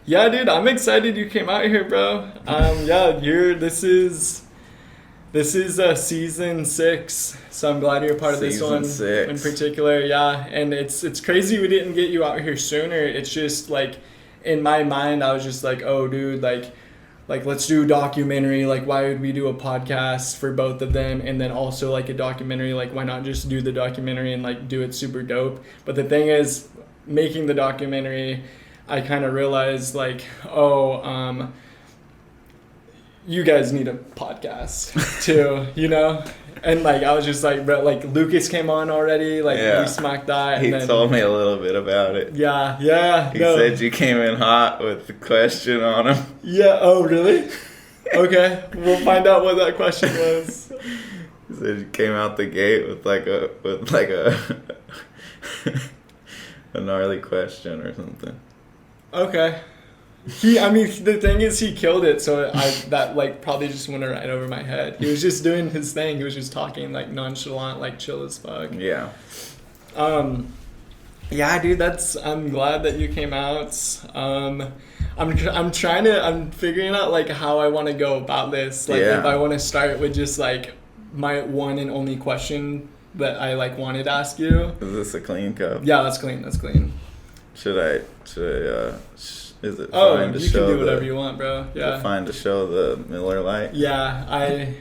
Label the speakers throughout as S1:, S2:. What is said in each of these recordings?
S1: Yeah, dude, I'm excited you came out here, bro. Yeah, this is season 6, so I'm glad you're a part of this one
S2: Season 6.
S1: in particular. Yeah, and it's crazy we didn't get you out here sooner. It's just like in my mind, I was just like, oh, dude, like let's do a documentary. Like, why would we do a podcast for both of them, and then also like a documentary? Like, why not just do the documentary and like do it super dope? But the thing is, making the documentary, I kind of realized like, you guys need a podcast too, you know? And like, I was just like, bro, like Lucas came on already, like we smacked that.
S2: He
S1: and then,
S2: told me a little bit about it.
S1: Yeah.
S2: He said you came in hot with the question on him.
S1: Yeah, oh really? Okay, we'll find out what that question was.
S2: He said you came out the gate with a gnarly question or something.
S1: Okay. The thing is, he killed it, so that like probably just went right over my head. He was just doing his thing. He was just talking like nonchalant, like chill as fuck.
S2: Yeah.
S1: Yeah, dude, I'm glad that you came out. I'm figuring out like how I want to go about this. Like if I want to start with just like my one and only question that I like wanted to ask you.
S2: Is this a clean cup?
S1: Yeah, that's clean.
S2: Should I is it
S1: fine to show? You can do whatever you want, bro. Yeah.
S2: Is it fine to show the Miller Lite?
S1: Yeah, I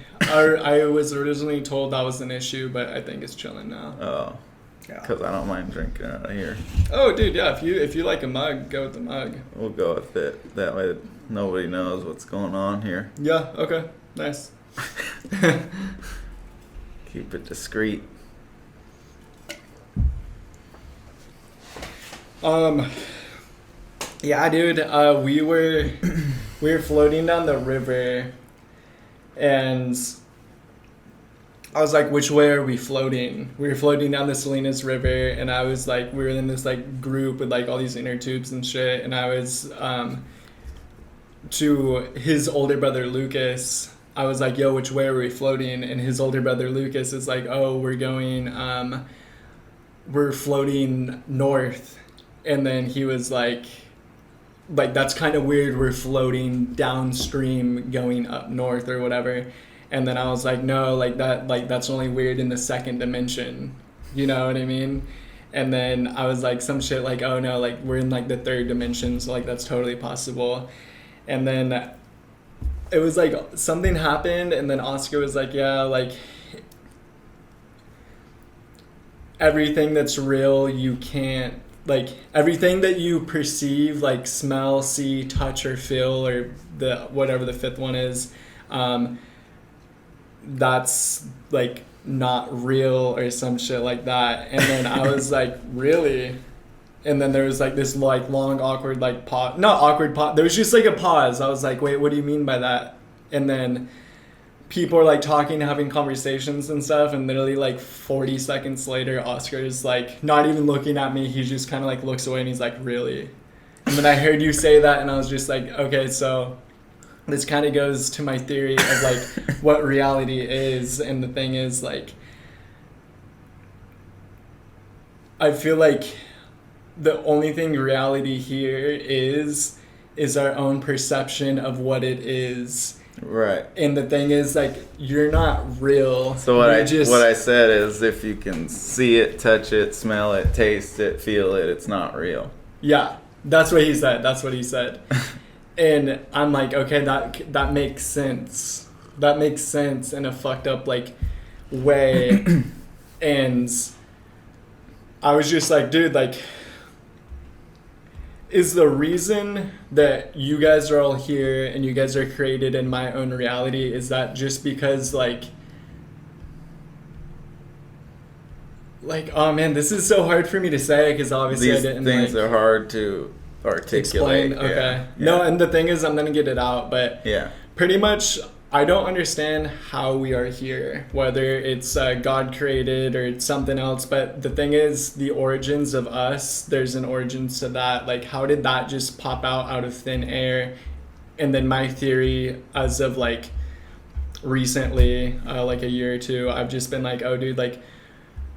S1: was originally told that was an issue, but I think it's chilling now.
S2: Oh. Yeah. Because I don't mind drinking out of here.
S1: Oh, dude, yeah. If you like a mug, go with the mug.
S2: We'll go with it. That way nobody knows what's going on here.
S1: Yeah, okay. Nice.
S2: Keep it discreet.
S1: Yeah, dude, we were floating down the river, and I was like, which way are we floating? We were floating down the Salinas River, and I was like, we were in this like group with like all these inner tubes and shit, and I was to his older brother Lucas, I was like, yo, which way are we floating? And his older brother Lucas is like, oh, we're floating north. And then he was like that's kind of weird, we're floating downstream going up north or whatever. And then I was like, no, that's only weird in the second dimension, you know what I mean? And then I was like some shit like, oh no, like we're in like the third dimension, so like that's totally possible. And then it was like something happened, and then Oscar was like, yeah, like everything that's real, you can't, like everything that you perceive, like smell, see, touch, or feel, or the whatever the fifth one is, that's like not real or some shit like that. And then I was like, really? And then there was like this like long awkward like pause, not awkward pause, there was just like a pause. I was like, wait, what do you mean by that? And then people are like talking, having conversations and stuff, and literally like 40 seconds later, Oscar is like not even looking at me. He just kind of like looks away, and he's like, really? And then I heard you say that, and I was just like, okay, so this kind of goes to my theory of like what reality is. And the thing is, like, I feel like the only thing reality here is our own perception of what it is.
S2: Right.
S1: And the thing is, like, you're not real.
S2: So what I said is, if you can see it, touch it, smell it, taste it, feel it, it's not real.
S1: Yeah, that's what he said. And I'm like, okay, that makes sense. That makes sense in a fucked up like way. And I was just like, dude, like, is the reason that you guys are all here and you guys are created in my own reality, is that just because like, oh man, this is so hard for me to say, because obviously
S2: these
S1: I didn't
S2: things
S1: like,
S2: are hard to articulate.
S1: Explain. Okay.
S2: Yeah.
S1: No, and the thing is, I'm gonna get it out, but
S2: yeah,
S1: pretty much I don't understand how we are here, whether it's God created or it's something else. But the thing is, the origins of us, there's an origins to that. Like, how did that just pop out of thin air? And then my theory, as of like, recently, like a year or two, I've just been like, oh dude, like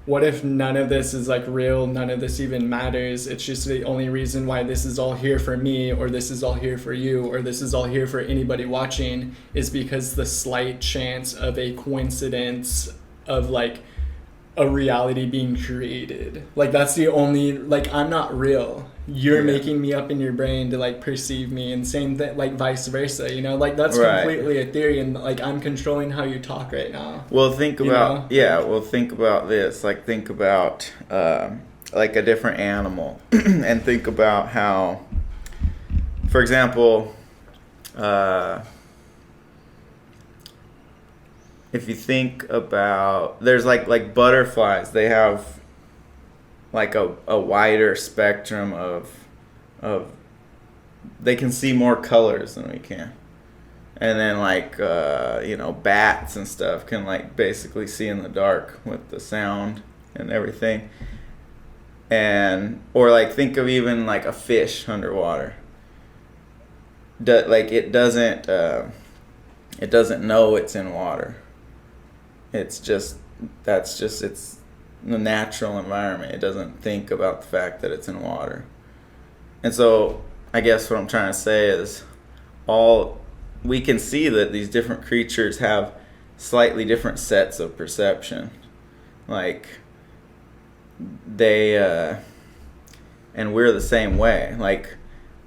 S1: what if none of this is like real, none of this even matters? It's just the only reason why this is all here for me, or this is all here for you, or this is all here for anybody watching, is because the slight chance of a coincidence of like a reality being created. Like that's the only, like I'm not real. You're making me up in your brain to like perceive me, and same thing, like vice versa, you know, like that's completely a theory, and like I'm controlling how you talk right now.
S2: Well, think about, think about this, like think about like a different animal and think about how, for example, if you think about, there's like butterflies, they have like a wider spectrum of they can see more colors than we can. And then like bats and stuff can like basically see in the dark with the sound and everything. And or like think of even like a fish underwater. It doesn't know it's in water. It's just its the natural environment. It doesn't think about the fact that it's in water. And so I guess what I'm trying to say is we can see that these different creatures have slightly different sets of perception. Like they and we're the same way. Like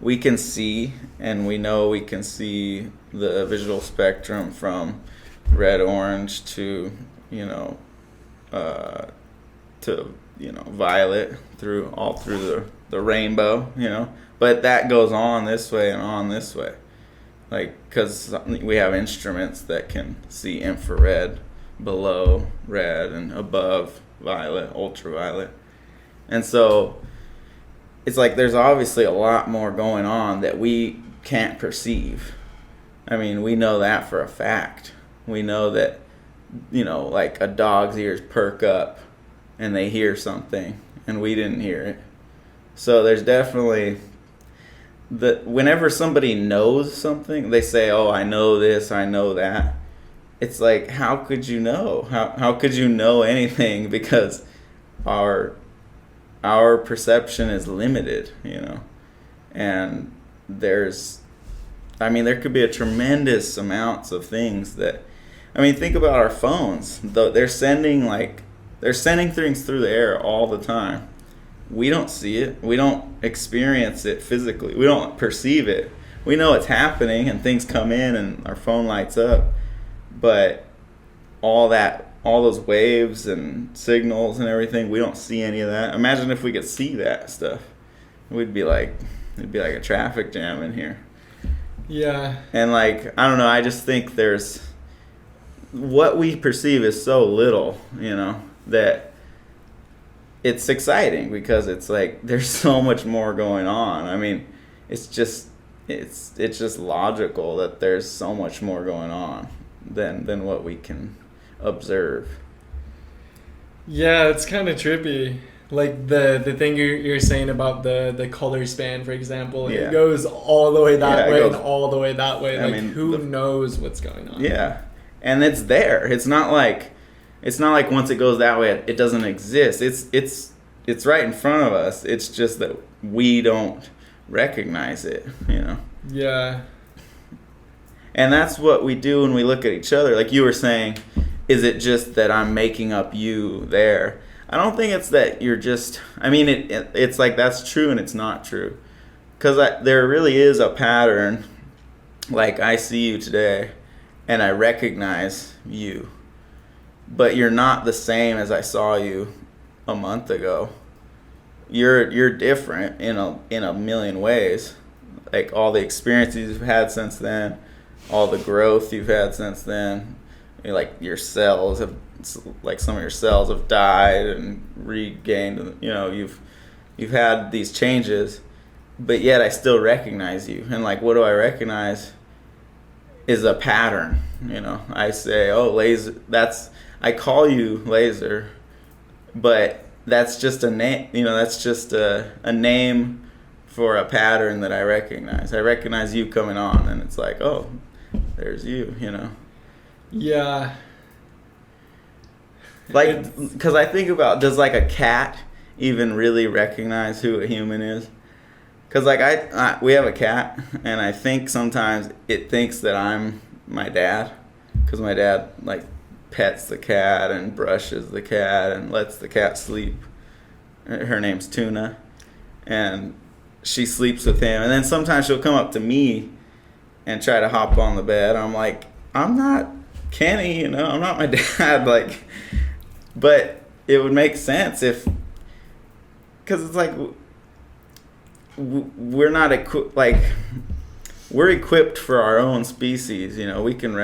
S2: we can see, and we know we can see the visual spectrum from red, orange to violet through the rainbow, but that goes on this way and on this way, like because we have instruments that can see infrared, below red, and above violet, ultraviolet. And so it's like there's obviously a lot more going on that we can't perceive. I mean, we know that for a fact. We know that, like a dog's ears perk up and they hear something and we didn't hear it. So there's definitely whenever somebody knows something, they say, oh, I know this, I know that. It's like, how could you know? How could you know anything? Because our perception is limited, and there could be a tremendous amounts of things that, think about our phones. They're sending things through the air all the time. We don't see it. We don't experience it physically. We don't perceive it. We know it's happening and things come in and our phone lights up. But all those waves and signals and everything, we don't see any of that. Imagine if we could see that stuff. It'd be like a traffic jam in here.
S1: Yeah. And
S2: I don't know, I just think there's what we perceive is so little, that it's exciting because it's like there's so much more going on. It's just logical that there's so much more going on than what we can observe.
S1: Yeah, it's kind of trippy. Like the thing you're saying about the color span, for example, it goes all the way that way and all the way that way. Who knows what's going on?
S2: Yeah, and it's there. It's not like once it goes that way, it doesn't exist. It's right in front of us. It's just that we don't recognize it.
S1: Yeah.
S2: And that's what we do when we look at each other. Like you were saying, is it just that I'm making up you there? I don't think it's that you're just... it's like that's true and it's not true. Because there really is a pattern. Like I see you today and I recognize you. But you're not the same as I saw you a month ago. You're different in a million ways. Like all the experiences you've had since then, all the growth you've had since then. Like your cells have, like some of your cells have died and regained. You've had these changes, but yet I still recognize you. And what do I recognize? Is a pattern. I say, oh, Laser. I call you Laser, but that's just a name. That's just a name for a pattern that I recognize. I recognize you coming on, and it's like, oh, there's you.
S1: Yeah.
S2: Like, because I think about, does like a cat even really recognize who a human is? Because like we have a cat, and I think sometimes it thinks that I'm my dad, because my dad like pets the cat and brushes the cat and lets the cat sleep. Her name's Tuna, and she sleeps with him. And then sometimes she'll come up to me and try to hop on the bed. I'm like, I'm not Kenny, I'm not my dad. Like, but it would make sense if, because it's like we're not we're equipped for our own species. We can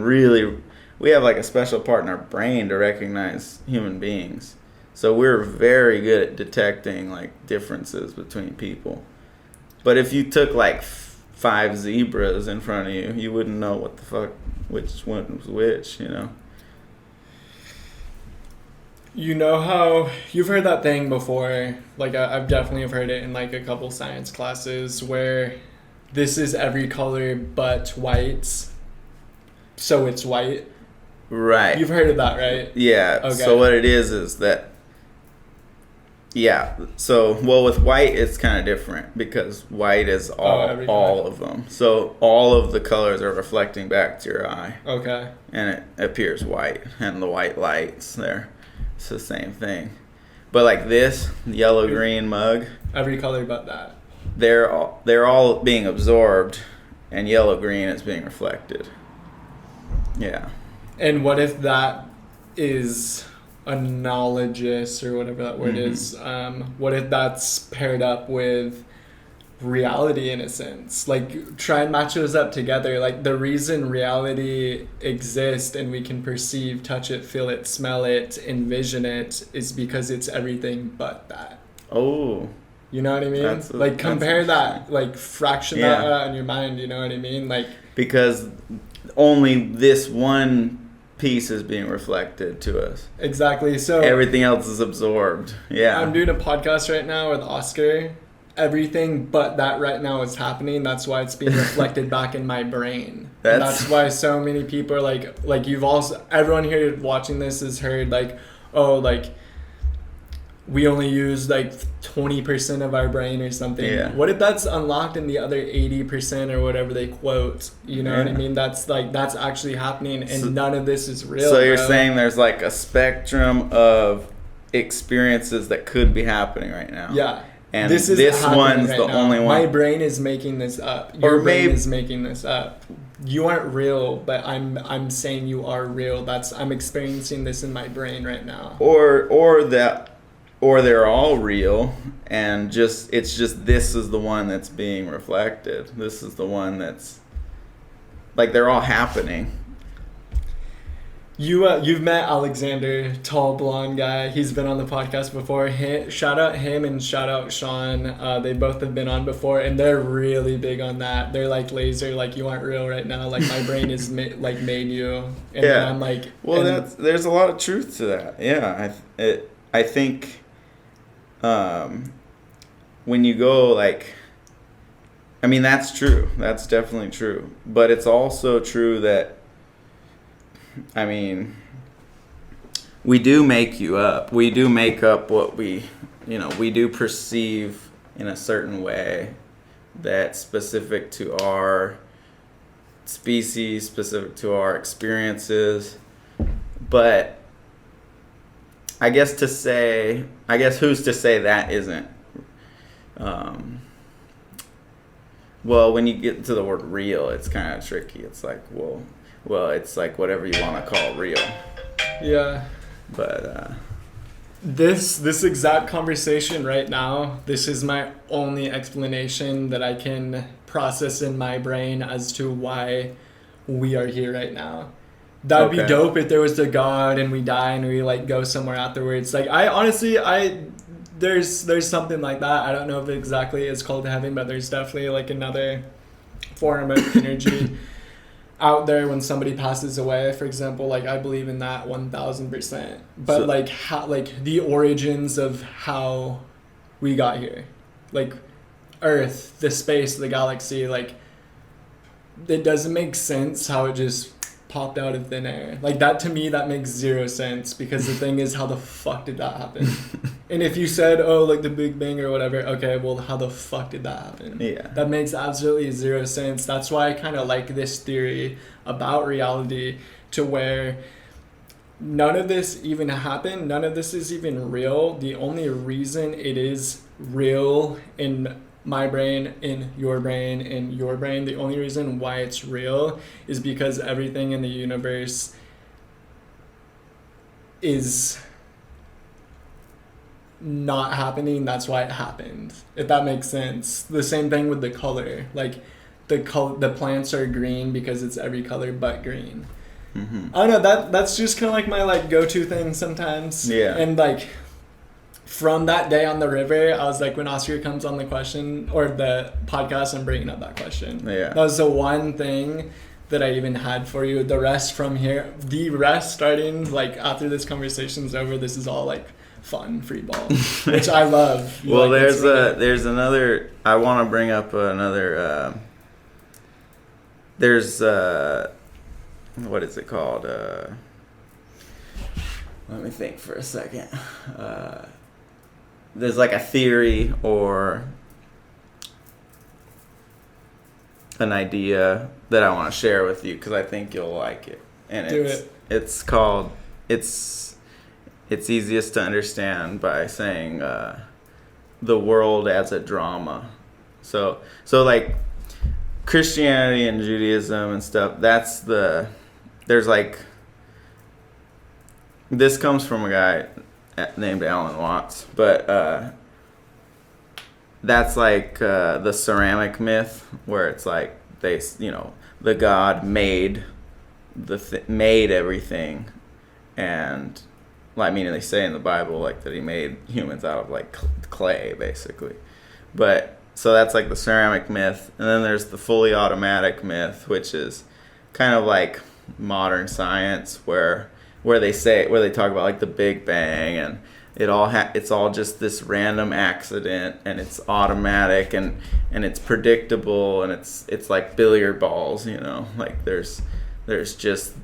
S2: really, we have like a special part in our brain to recognize human beings. So we're very good at detecting like differences between people. But if you took like 5 zebras in front of you, you wouldn't know what the fuck, which one was which,
S1: You know how you've heard that thing before, like I've definitely heard it in like a couple science classes, where this is every color but white, so it's white.
S2: Right.
S1: You've heard of that, right?
S2: Yeah.
S1: Okay.
S2: So what it is that, yeah. So, well, with white, it's kind of different, because white is all of them. So all of the colors are reflecting back to your eye. Okay. And it appears white, and the white lights there. It's the same thing. But like this yellow green mug,
S1: every color but that,
S2: they're all being absorbed, and yellow green is being reflected. Yeah. And
S1: what if that is a knowledgeous, or whatever that word is? What if that's paired up with reality in a sense? Like, try and match those up together. Like, the reason reality exists and we can perceive, touch it, feel it, smell it, envision it, is because it's everything but that.
S2: Oh.
S1: You know what I mean? Compare that, like, fraction that out in your mind, you know what I mean? Like,
S2: because only this one piece is being reflected to us.
S1: Exactly. So
S2: everything else is absorbed. Yeah.
S1: I'm doing a podcast right now with Oscar. Everything but that right now is happening. That's why it's being reflected back in my brain. That's why so many people are like you've also, everyone here watching this has heard like, oh, like we only use like 20% of our brain or something. Yeah. What if that's unlocked in the other 80% or whatever they quote? You know what I mean? That's actually happening, and none of this is real.
S2: So you're saying there's like a spectrum of experiences that could be happening right now. Yeah. And this one's the only one.
S1: My brain is making this up. Your brain is making this up. You aren't real, but I'm saying you are real. I'm experiencing this in my brain right now.
S2: Or they're all real, and it's just this is the one that's being reflected. This is the one that's like they're all happening.
S1: You've met Alexander, tall blonde guy. He's been on the podcast before. Shout out him and shout out Sean. They both have been on before, and they're really big on that. They're like laser, like you aren't real right now. Like my brain is made you, and then I'm like,
S2: well, there's a lot of truth to that. Yeah, I think. When you go like, I mean, that's true. That's definitely true. But it's also true that, I mean, we do make you up. We do make up what we do perceive in a certain way that's specific to our species, specific to our experiences. But I guess who's to say that isn't? Well, when you get to the word real, it's kind of tricky. It's like, well, it's like whatever you want to call real.
S1: Yeah.
S2: But
S1: this exact conversation right now, this is my only explanation that I can process in my brain as to why we are here right now. That'd be dope if there was a God and we die and we like go somewhere afterwards. Like there's something like that. I don't know if exactly it's called heaven, but there's definitely like another form of energy out there when somebody passes away. For example, like I believe in that 1000%. But like how, like the origins of how we got here, like Earth, the space, the galaxy, like it doesn't make sense how it just popped out of thin air. Like, that to me, that makes zero sense, because the thing is, how the fuck did that happen? And if you said, oh, like the Big Bang or whatever, okay, well, how the fuck did that happen?
S2: Yeah.
S1: That makes absolutely zero sense. That's why I kind of like this theory about reality, to where none of this even happened. None of this is even real. The only reason it is real in my brain, in your brain, in your brain, the only reason why it's real is because everything in the universe is not happening. That's why it happened, if that makes sense. The same thing with the color. Like, the plants are green because it's every color but green.
S2: Mm-hmm.
S1: I don't know, that's just kind of like my like go-to thing sometimes.
S2: Yeah.
S1: And like, from that day on the river, I was like, when Oscar comes on the question or the podcast, I'm bringing up that question.
S2: Yeah.
S1: That was the one thing that I even had for you. The rest from here, starting like after this conversation's over, this is all like fun free ball, which I love.
S2: Well,
S1: like,
S2: there's another. I want to bring up another. There's what is it called? Let me think for a second. There's like a theory or an idea that I want to share with you, because I think you'll like it. And it's called, it's easiest to understand by saying the world as a drama. So like Christianity and Judaism and stuff, there's like, this comes from a guy named Alan Watts, but that's like the ceramic myth, where it's like the God made made everything, and I mean, they say in the Bible like that he made humans out of like clay, basically. But so that's like the ceramic myth, and then there's the fully automatic myth, which is kind of like modern science, where they talk about like the Big Bang, and it's all just this random accident, and it's automatic, and it's predictable, and it's like billiard balls, like there's just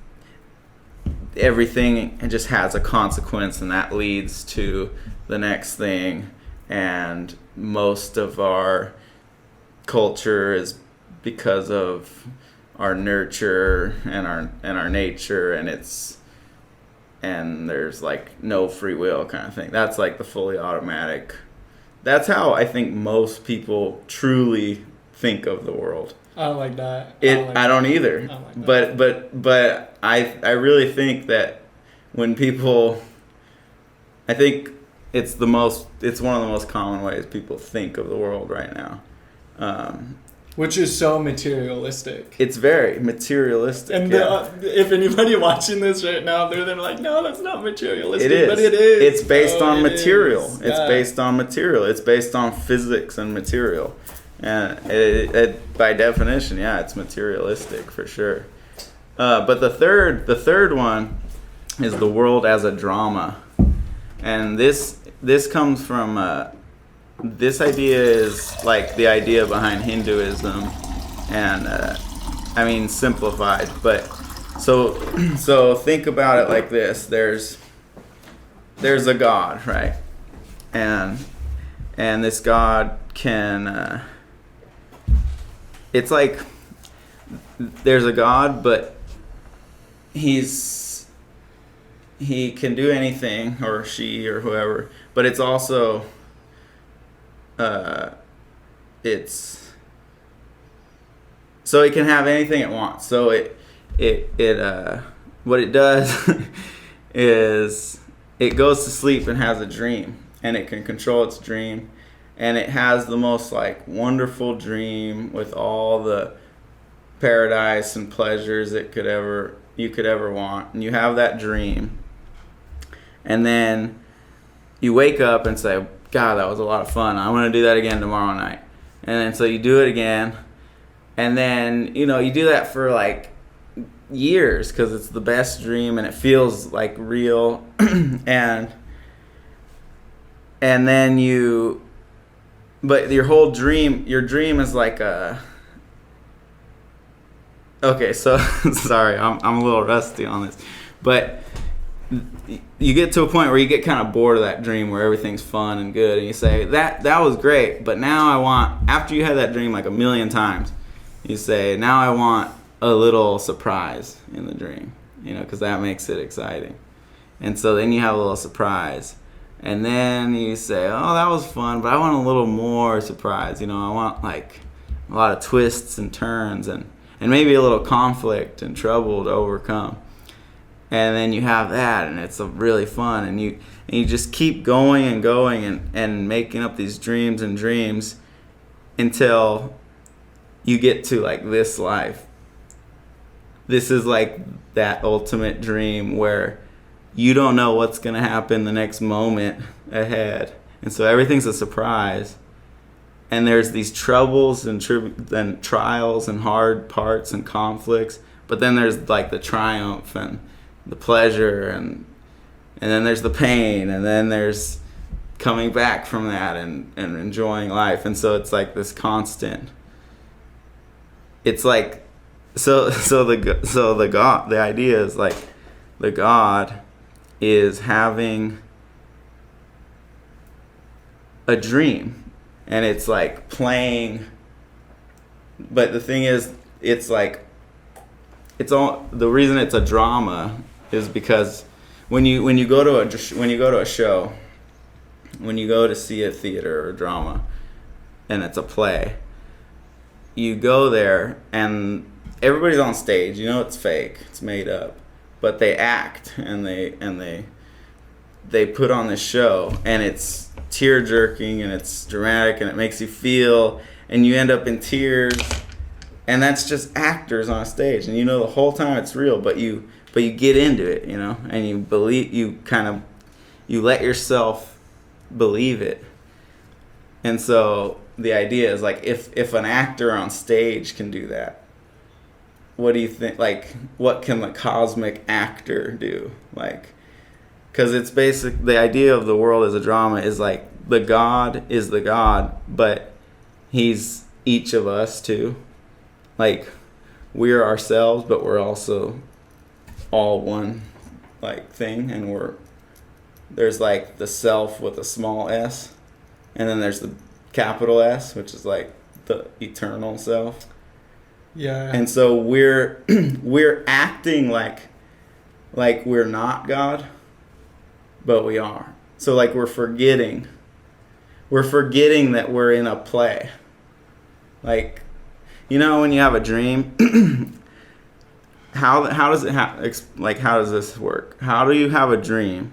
S2: everything, and just has a consequence, and that leads to the next thing. And most of our culture is because of our nurture and our nature, and there's like no free will kind of thing. That's like the fully automatic. That's how I think most people truly think of the world.
S1: I don't like that.
S2: I don't either.
S1: I don't like that.
S2: But I really think that when people, I think it's one of the most common ways people think of the world right now.
S1: Which is so materialistic.
S2: It's very materialistic.
S1: And if anybody watching this right now, they're like, no, that's not materialistic.
S2: It is.
S1: But it is.
S2: It's based on material.
S1: Is.
S2: It's based on material. It's based on physics and material. And it by definition, yeah, it's materialistic for sure. But the third one is the world as a drama. And this comes from... this idea is like the idea behind Hinduism, and I mean simplified, but so think about it like this: there's a God, right? And this God can it's like there's a God, but he can do anything, or she or whoever, but it's also it's so it can have anything it wants. So it what it does is it goes to sleep and has a dream, and it can control its dream, and it has the most like wonderful dream with all the paradise and pleasures you could ever want, and you have that dream, and then you wake up and say, God, that was a lot of fun. I want to do that again tomorrow night. And then so you do it again. And then, you do that for like years, because it's the best dream and it feels like real. and then but your dream is like a Okay, so sorry, I'm a little rusty on this, but you get to a point where you get kind of bored of that dream where everything's fun and good, and you say that was great, but now I want, after you had that dream like a million times, you say, now I want a little surprise in the dream, because that makes it exciting. And so then you have a little surprise, and then you say, oh, that was fun, but I want a little more surprise. I want like a lot of twists and turns and maybe a little conflict and trouble to overcome. And then you have that, and it's really fun, and you just keep going and going and making up these dreams and dreams until you get to like this life. This is like that ultimate dream where you don't know what's going to happen the next moment ahead. And so everything's a surprise. And there's these troubles and trials and hard parts and conflicts. But then there's like the triumph and the pleasure. And then there's the pain. And then there's coming back from that and enjoying life. And so it's like this constant. It's like, the idea is like the God is having a dream, and it's like playing, but the thing is, it's like, it's all, the reason it's a drama is because when you go to a show, when you go to see a theater or drama and it's a play, you go there and everybody's on stage, it's fake, it's made up, but they act and they put on this show, and it's tear jerking and it's dramatic and it makes you feel, and you end up in tears, and that's just actors on a stage, and the whole time it's real, but you get into it, and you believe, you let yourself believe it. And so the idea is like, if an actor on stage can do that, what do you think, like, what can the cosmic actor do? Like, because it's basic, the idea of the world as a drama is like, the God is the God, but he's each of us too. Like, we're ourselves, but we're also all one, like, thing, and there's like the self with a small s, and then there's the capital S, which is like the eternal self.
S1: Yeah.
S2: And so we're acting like we're not God, but we are. So like we're forgetting that we're in a play. Like, when you have a dream, how does it how does this work? How do you have a dream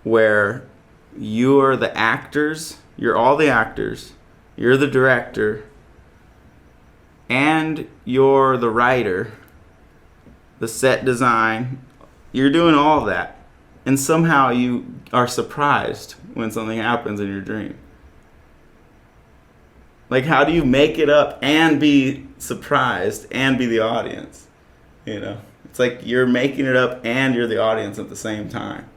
S2: where you're the actors, you're all the actors, you're the director, and you're the writer, the set design, you're doing all of that, and somehow you are surprised when something happens in your dream? Like, how do you make it up and be surprised and be the audience? It's like you're making it up and you're the audience at the same time.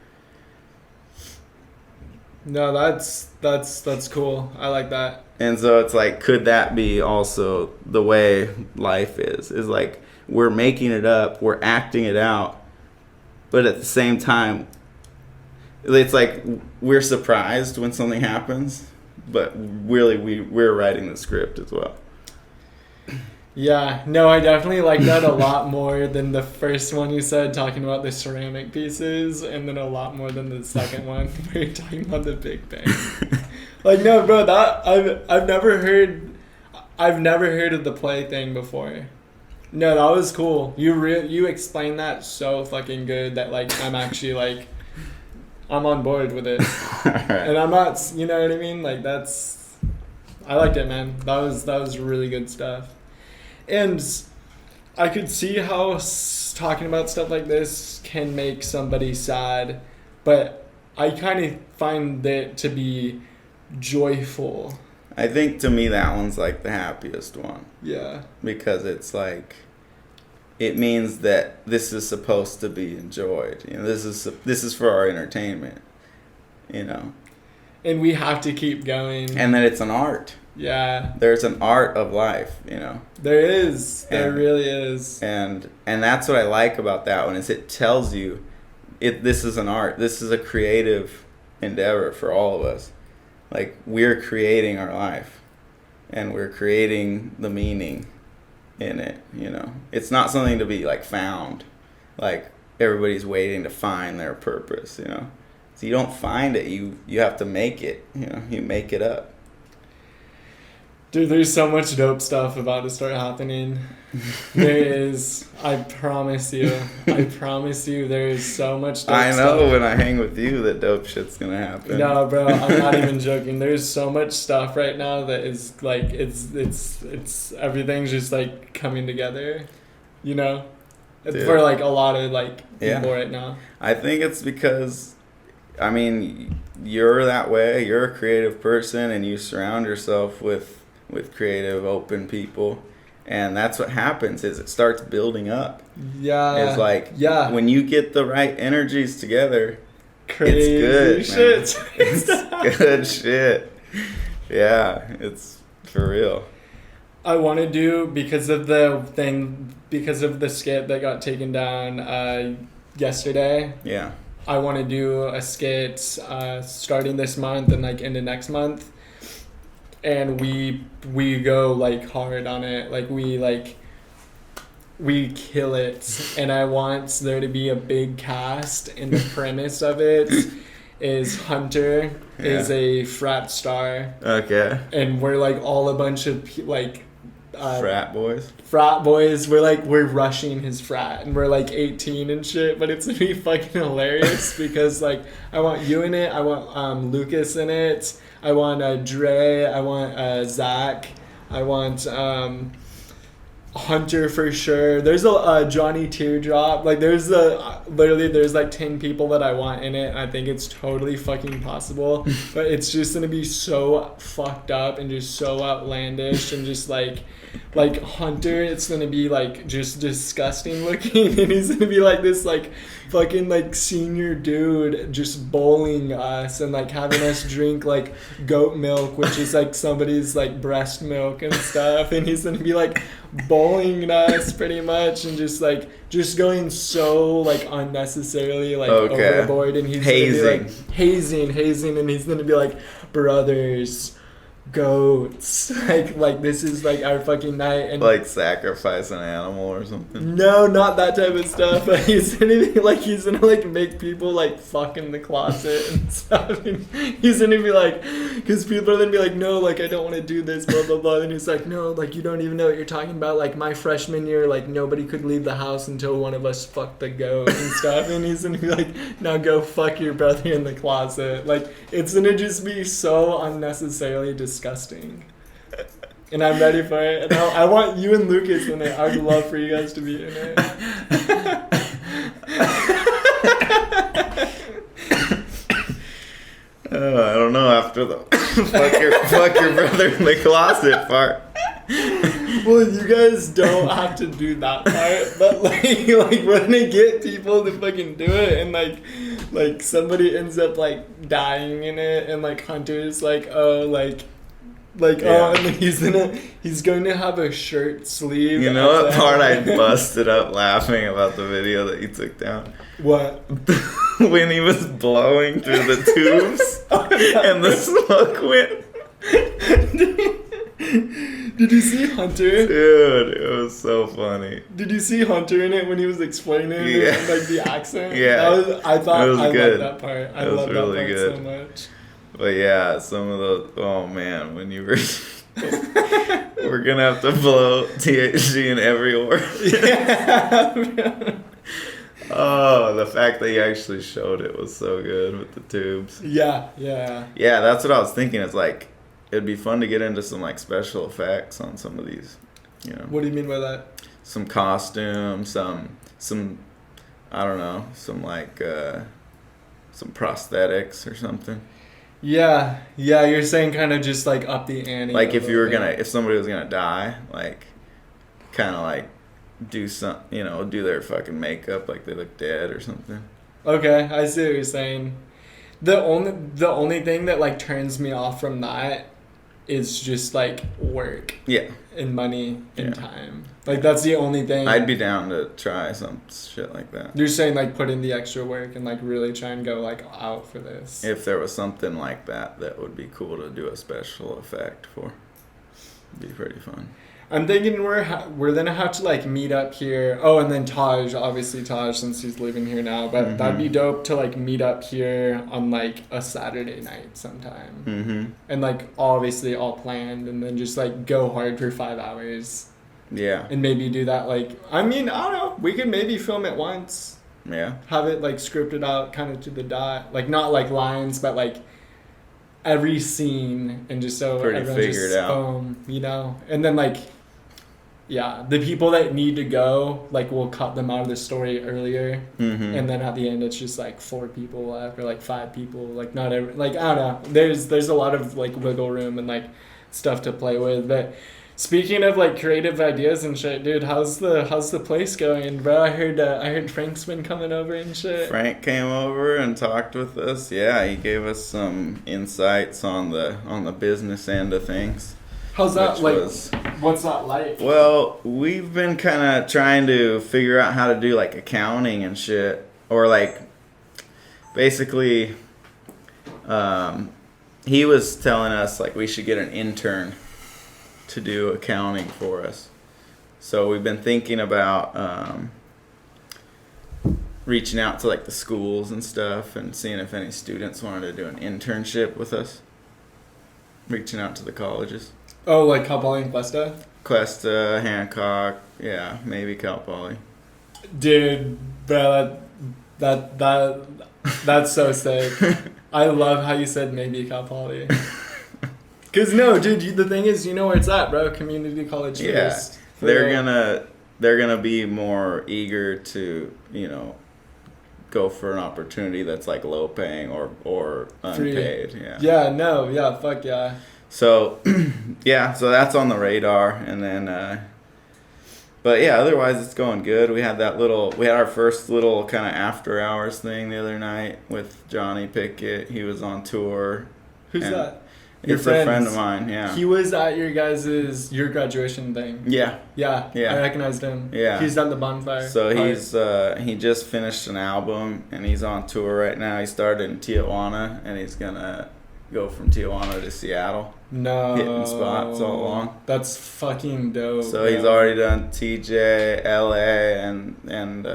S1: No, that's cool. I like that.
S2: And so it's like, could that be also the way life is like, we're making it up, we're acting it out, but at the same time, it's like we're surprised when something happens, but really we're writing the script as well.
S1: Yeah, no, I definitely like that a lot more than the first one you said, talking about the ceramic pieces, and then a lot more than the second one where you're talking about the Big Bang. Like, no, bro, that I've never heard of the play thing before. No, that was cool. You explained that so fucking good that like I'm actually like I'm on board with it.
S2: Right.
S1: And I'm not, you know what I mean? Like I liked it, man. That was really good stuff. And I could see how talking about stuff like this can make somebody sad, but I kind of find it to be joyful.
S2: I think to me that one's like the happiest one.
S1: Yeah.
S2: Because it's like, it means that this is supposed to be enjoyed. This is for our entertainment.
S1: And we have to keep going.
S2: And that it's an art.
S1: Yeah.
S2: There's an art of life, you know.
S1: There is. There really is.
S2: And that's what I like about that one, is it tells you this is an art. This is a creative endeavor for all of us. Like, we're creating our life, and we're creating the meaning in it, you know. It's not something to be like found. Like, everybody's waiting to find their purpose, you know. So you don't find it, you have to make it, you know. You make it up.
S1: Dude, there's so much dope stuff about to start happening. There is. I promise you. There is so much dope
S2: I know
S1: stuff.
S2: when I hang with you that dope shit's gonna happen.
S1: No, bro, I'm not even joking. There's so much stuff right now that is like, it's everything's just like coming together, you know?
S2: Dude.
S1: For like a lot of like people
S2: Yeah.
S1: right now.
S2: I think it's because, I mean, you're that way. You're a creative person, and you surround yourself with creative, open people, and that's what happens. Is it starts building up.
S1: Yeah.
S2: It's like,
S1: yeah,
S2: when you get the right energies together,
S1: crazy
S2: it's good,
S1: shit.
S2: It's good shit. Yeah, it's for real.
S1: I want to do, because of the skit that got taken down yesterday.
S2: Yeah.
S1: I want to do a skit starting this month and like into next month, and we go like hard on it. Like we kill it, and I want there to be a big cast. And the premise of it is Hunter is a frat star.
S2: Okay.
S1: And we're like all a bunch of
S2: Frat boys.
S1: We're rushing his frat, and we're like 18 and shit, but it's gonna be fucking hilarious because like I want you in it, I want Lucas in it, I want Dre, I want Zach, I want Hunter for sure. There's a Johnny Teardrop. Like there's there's like 10 people that I want in it, and I think it's totally fucking possible. But it's just gonna be so fucked up and just so outlandish, and just like Hunter, it's gonna be like just disgusting looking, and he's gonna be like this like fucking like senior dude just bowling us and like having us drink like goat milk, which is like somebody's like breast milk and stuff, and he's gonna be like bowling us pretty much, and just going so like unnecessarily like overboard, and he's
S2: hazing.
S1: gonna be like hazing, and he's gonna be like, brothers, goats, like this is like our fucking night, and
S2: like sacrifice an animal or something.
S1: No, not that type of stuff. But he's gonna make people like fuck in the closet and stuff. And he's gonna be like, because people are gonna be like, no, like I don't want to do this, blah blah blah. And he's like, no, like you don't even know what you're talking about. Like my freshman year, like nobody could leave the house until one of us fucked the goat and stuff. And he's gonna be like, now go fuck your brother in the closet. Like it's gonna just be so unnecessarily disgusting. And I'm ready for it. And I want you and Lucas in it. I would love for you guys to be in it.
S2: I don't know after the fuck your brother in the closet part.
S1: Well, you guys don't have to do that part, but like we're gonna get people to fucking do it, and like somebody ends up like dying in it, and like Hunter's like, oh, like oh, and then he's going to have a shirt sleeve.
S2: You know what part I busted up laughing about the video that you took down?
S1: What?
S2: When he was blowing through the tubes and the smoke went.
S1: Did you see Hunter?
S2: Dude, it was so funny.
S1: Did you see Hunter in it when he was, explaining it, and, like, the accent?
S2: Yeah.
S1: I thought
S2: I
S1: loved that part. I loved
S2: really
S1: that part
S2: good.
S1: so much.
S2: But yeah, some of those, oh man, when you were, we're gonna have to blow THC in every organ.
S1: Yeah.
S2: Oh, the fact that you actually showed it was so good with the tubes.
S1: Yeah.
S2: Yeah, that's what I was thinking. It's like, it'd be fun to get into some like special effects on some of these, you know.
S1: What do you mean by that?
S2: Some costumes, some I don't know, some prosthetics or something.
S1: Yeah, you're saying kind of just like up the ante.
S2: Like if somebody was gonna die, like kind of like do their fucking makeup like they look dead or something.
S1: Okay, I see what you're saying. The only thing that like turns me off from that is just like work
S2: Yeah.
S1: and money and
S2: Yeah.
S1: time. Like that's the only thing.
S2: I'd be down to try some shit like that.
S1: You're saying like put in the extra work and like really try and go like out for this.
S2: If there was something like that, that would be cool to do a special effect for. It'd be pretty fun.
S1: I'm thinking we're gonna have to like meet up here. Oh, and then Taj, obviously Taj, since he's living here now. But that'd be dope to like meet up here on like a Saturday night sometime, and like obviously all planned, and then just like go hard for 5 hours.
S2: Yeah.
S1: And maybe do that like I mean I don't know. We could maybe film it once.
S2: Yeah.
S1: Have it like scripted out kind of to the dot, like not like lines, but like every scene, and just so
S2: Pretty
S1: everyone
S2: figured
S1: just
S2: out.
S1: you know, and then like. Yeah, the people that need to go, like, we'll cut them out of the story earlier, and then at the end, it's just like 4 people left or like 5 people. Like, not every, like I don't know. There's a lot of like wiggle room and like stuff to play with. But speaking of like creative ideas and shit, dude, how's the place going, bro? I heard Frank's been coming over and shit.
S2: Frank came over and talked with us. Yeah, he gave us some insights on the business end of things.
S1: How's that like? What's that like?
S2: Well, we've been kind of trying to figure out how to do like accounting and shit, or like basically, he was telling us like we should get an intern to do accounting for us. So we've been thinking about reaching out to like the schools and stuff and seeing if any students wanted to do an internship with us. Reaching out to the colleges.
S1: Oh, like Cal Poly and Cuesta?
S2: Cuesta, Hancock, yeah, maybe Cal Poly.
S1: Dude, bro, that's so sick. I love how you said maybe Cal Poly. Cause no, dude, the thing is, you know where it's at, bro. Community college.
S2: Yeah,
S1: first.
S2: they're gonna be more eager to, you know, go for an opportunity that's like low paying or unpaid.
S1: Free.
S2: Yeah.
S1: Yeah. No. Yeah. Fuck yeah.
S2: So, yeah, so that's on the radar, and then, but yeah, otherwise it's going good. We had our first little kind of after hours thing the other night with Johnny Pickett. He was on tour.
S1: Who's that?
S2: It's a friend of mine, yeah.
S1: He was at your graduation thing.
S2: Yeah.
S1: Yeah.
S2: Yeah.
S1: I recognized him.
S2: Yeah.
S1: He's done the bonfire.
S2: So he just finished an album, and he's on tour right now. He started in Tijuana, and he's gonna go from Tijuana to Seattle.
S1: No.
S2: Hitting spots all along.
S1: That's fucking dope.
S2: So he's already done TJ, LA, and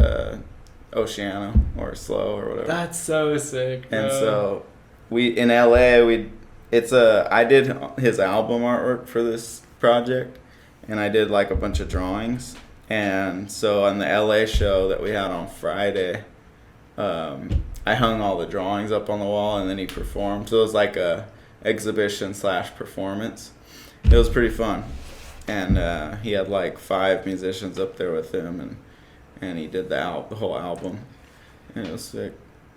S2: Oceano or SLO or whatever.
S1: That's so sick, bro.
S2: And so in LA I did his album artwork for this project, and I did like a bunch of drawings. And so on the LA show that we had on Friday, I hung all the drawings up on the wall, and then he performed. So it was like a exhibition / performance. It was pretty fun, and he had like 5 musicians up there with him, and he did the whole album, and it was sick.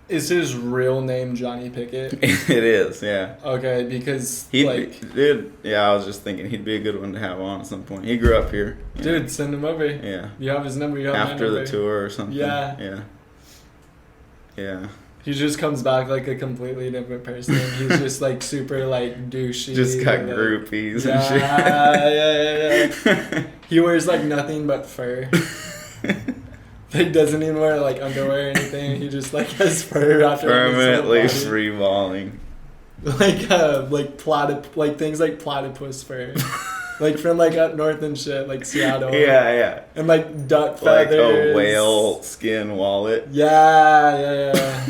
S1: Is his real name Johnny Pickett?
S2: It is, yeah.
S1: Okay, because
S2: I was just thinking he'd be a good one to have on at some point. He grew up here.
S1: Dude, send him over.
S2: Yeah.
S1: You have his number. You have
S2: after
S1: my number.
S2: the tour or something.
S1: Yeah.
S2: Yeah.
S1: He just comes back like a completely different person. He's just like super like douchey.
S2: Just got
S1: like,
S2: groupies
S1: and shit. Yeah. He wears like nothing but fur. Like doesn't even wear like underwear or anything. He just like has fur after
S2: permanently free balling.
S1: Like things like platypus fur. Like from like up north and shit, like Seattle.
S2: Yeah.
S1: And like duck feathers.
S2: Like a whale skin wallet.
S1: Yeah.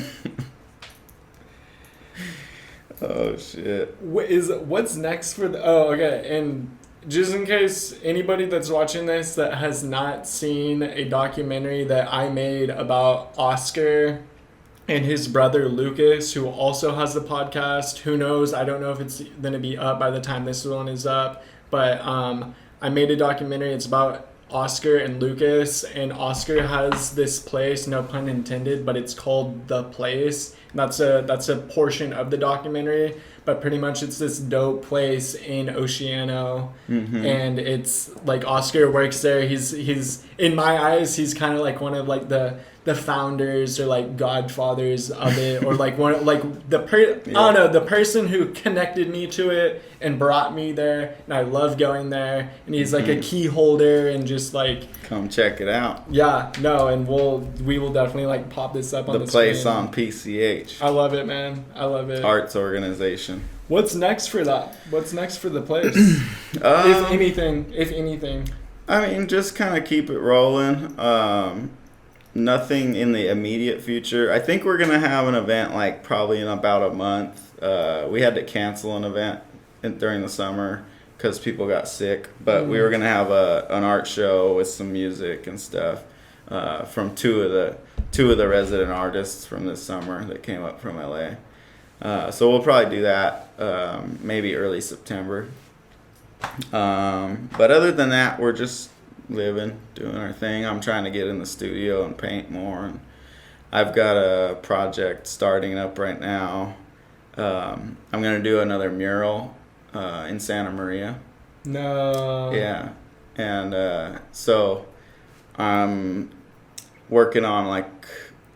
S2: Oh shit.
S1: What's next for the? Oh, okay. And just in case anybody that's watching this that has not seen a documentary that I made about Oscar and his brother Lucas, who also has the podcast. Who knows? I don't know if it's gonna be up by the time this one is up. But I made a documentary. It's about Oscar and Lucas, and Oscar has this place, no pun intended, but it's called The Place. And that's a portion of the documentary. but pretty much it's this dope place in Oceano, and it's like Oscar works there. He's in my eyes, he's kind of like one of like the founders or like godfathers of it, or like one like I don't know, the person who connected me to it and brought me there, and I love going there. And he's like a key holder, and just like
S2: come check it out.
S1: Yeah, no, and we will definitely like pop this up on the
S2: place
S1: screen.
S2: on PCH.
S1: I love it, man. I love it.
S2: Arts organization.
S1: What's next for that? What's next for the place? If anything.
S2: I mean, just kind of keep it rolling. Nothing in the immediate future. I think we're going to have an event like probably in about a month. We had to cancel an event during the summer because people got sick. But we were going to have an art show with some music and stuff from two of the resident artists from this summer that came up from LA. So we'll probably do that maybe early September. But other than that, we're just living, doing our thing. I'm trying to get in the studio and paint more, and I've got a project starting up right now. I'm gonna do another mural in Santa Maria.
S1: No.
S2: Yeah, and so I'm working on like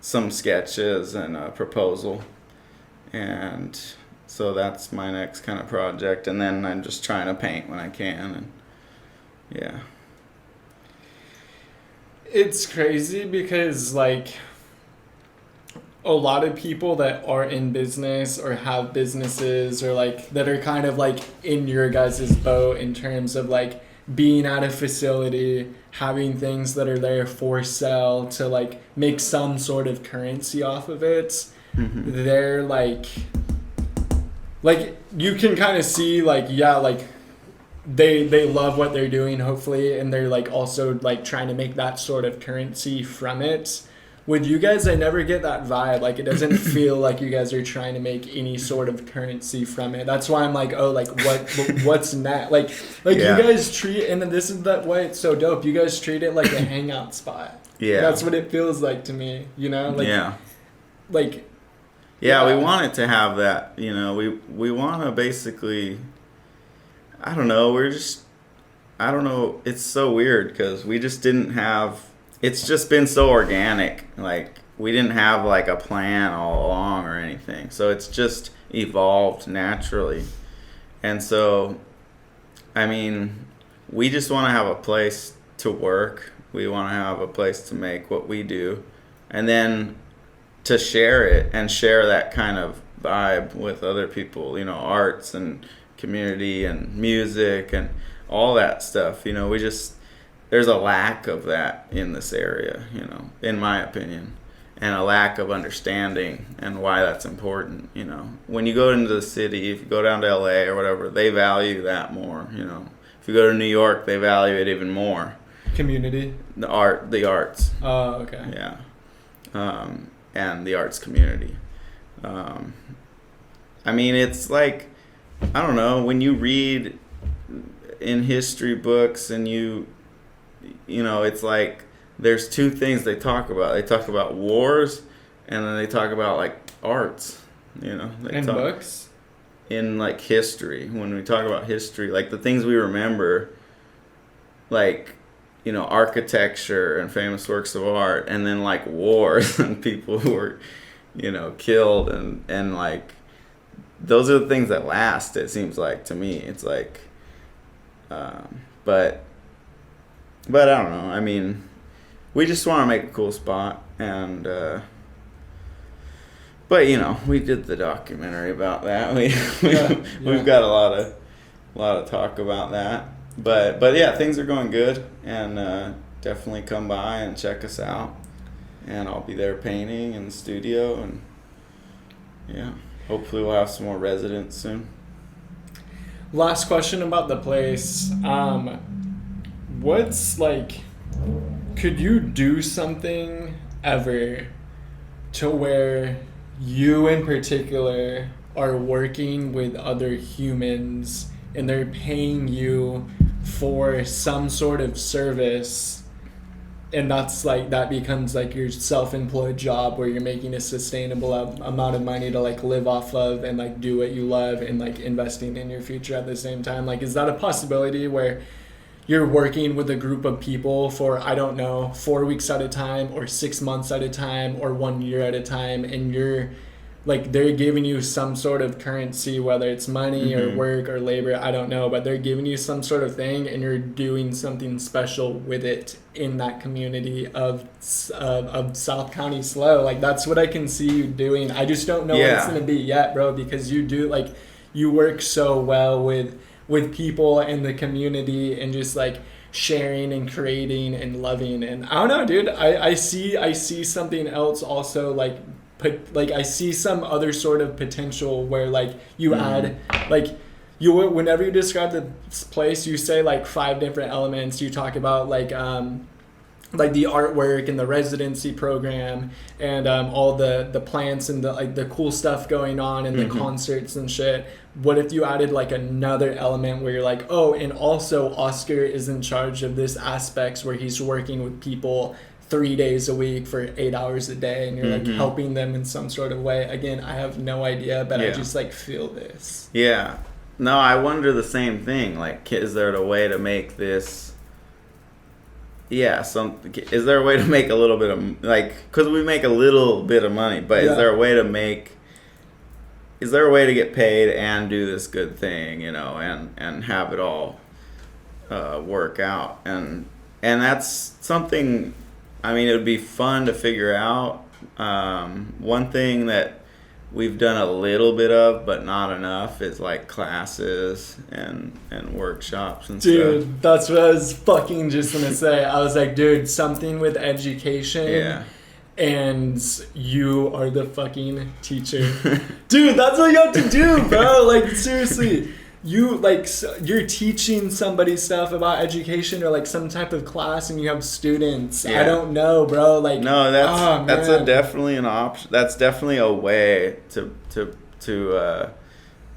S2: some sketches and a proposal, and so that's my next kind of project. And then I'm just trying to paint when I can, and yeah.
S1: It's crazy because, like, a lot of people that are in business or have businesses or, like, that are kind of, like, in your guys' boat in terms of, like, being at a facility, having things that are there for sale to, like, make some sort of currency off of it. They're, like, you can kind of see, like, yeah, like, they love what they're doing, hopefully, and they're like also like trying to make that sort of currency from it. With you guys, I never get that vibe. Like, it doesn't feel like you guys are trying to make any sort of currency from it. That's why I'm like, oh, like what's next? Like you guys treat, and then this is that why it's so dope. You guys treat it like a hangout spot.
S2: Yeah,
S1: that's what it feels like to me. You know, like like.
S2: Yeah, we want it to have that. You know, we want to basically. I don't know. I don't know. It's so weird because we just didn't have. It's just been so organic. Like, we didn't have like a plan all along or anything. So it's just evolved naturally. And so, I mean, we just want to have a place to work. We want to have a place to make what we do, and then to share it and share that kind of vibe with other people. You know, arts and community and music and all that stuff. You know, there's a lack of that in this area, you know, in my opinion, and a lack of understanding and why that's important. You know, when you go into the city, if you go down to LA or whatever, they value that more. You know, if you go to New York, they value it even more.
S1: Community?
S2: The arts.
S1: Oh, okay.
S2: Yeah. And the arts community. I mean, it's like, I don't know, when you read in history books and you know, it's like there's two things they talk about. They talk about wars, and then they talk about like arts, you know.
S1: In books?
S2: In like history. When we talk about history, like the things we remember, like, you know, architecture and famous works of art, and then like wars and people who were, you know, killed, and like those are the things that last, it seems like to me. It's like but I don't know. I mean, we just want to make a cool spot, and but you know, we did the documentary about that. We've got a lot of talk about that. But yeah, things are going good, and definitely come by and check us out. And I'll be there painting in the studio, and yeah, hopefully we'll have some more residents soon.
S1: Last question about the place. What's like, could you do something ever to where you in particular are working with other humans and they're paying you for some sort of service, and that's like, that becomes like your self-employed job where you're making a sustainable amount of money to like live off of and like do what you love and like investing in your future at the same time. Like, is that a possibility where you're working with a group of people for, I don't know, 4 weeks at a time or 6 months at a time or 1 year at a time, and you're like, they're giving you some sort of currency, whether it's money or work or labor, I don't know, but they're giving you some sort of thing, and you're doing something special with it in that community of South County SLO. Like, that's what I can see you doing. I just don't know what it's going to be yet, bro, because you do, like, you work so well with people and the community and just like sharing and creating and loving. And I don't know, dude, I see something else also, like I see some other sort of potential where like you add, like, you, whenever you describe the place, you say like 5 different elements. You talk about like the artwork and the residency program and all the plants and the like the cool stuff going on and the concerts and shit. What if you added like another element where you're like, oh, and also Oscar is in charge of this aspects where he's working with people 3 days a week for 8 hours a day, and you're like helping them in some sort of way. Again, I have no idea, but I just like feel this.
S2: Yeah. No, I wonder the same thing. Like, is there a way to make this? Yeah, is there a way to make a little bit of, like, because we make a little bit of money, but is there a way to get paid and do this good thing, you know, and have it all work out, and that's something. I mean, it would be fun to figure out. One thing that we've done a little bit of, but not enough, is like classes and workshops and stuff.
S1: Dude, that's what I was fucking just gonna say. I was like, dude, something with education.
S2: Yeah.
S1: And you are the fucking teacher. Dude, that's what you have to do, bro. Like, seriously. You, like, you're teaching somebody stuff about education or, like, some type of class, and you have students. Yeah. I don't know, bro. Like,
S2: no, that's definitely an option. That's definitely a way to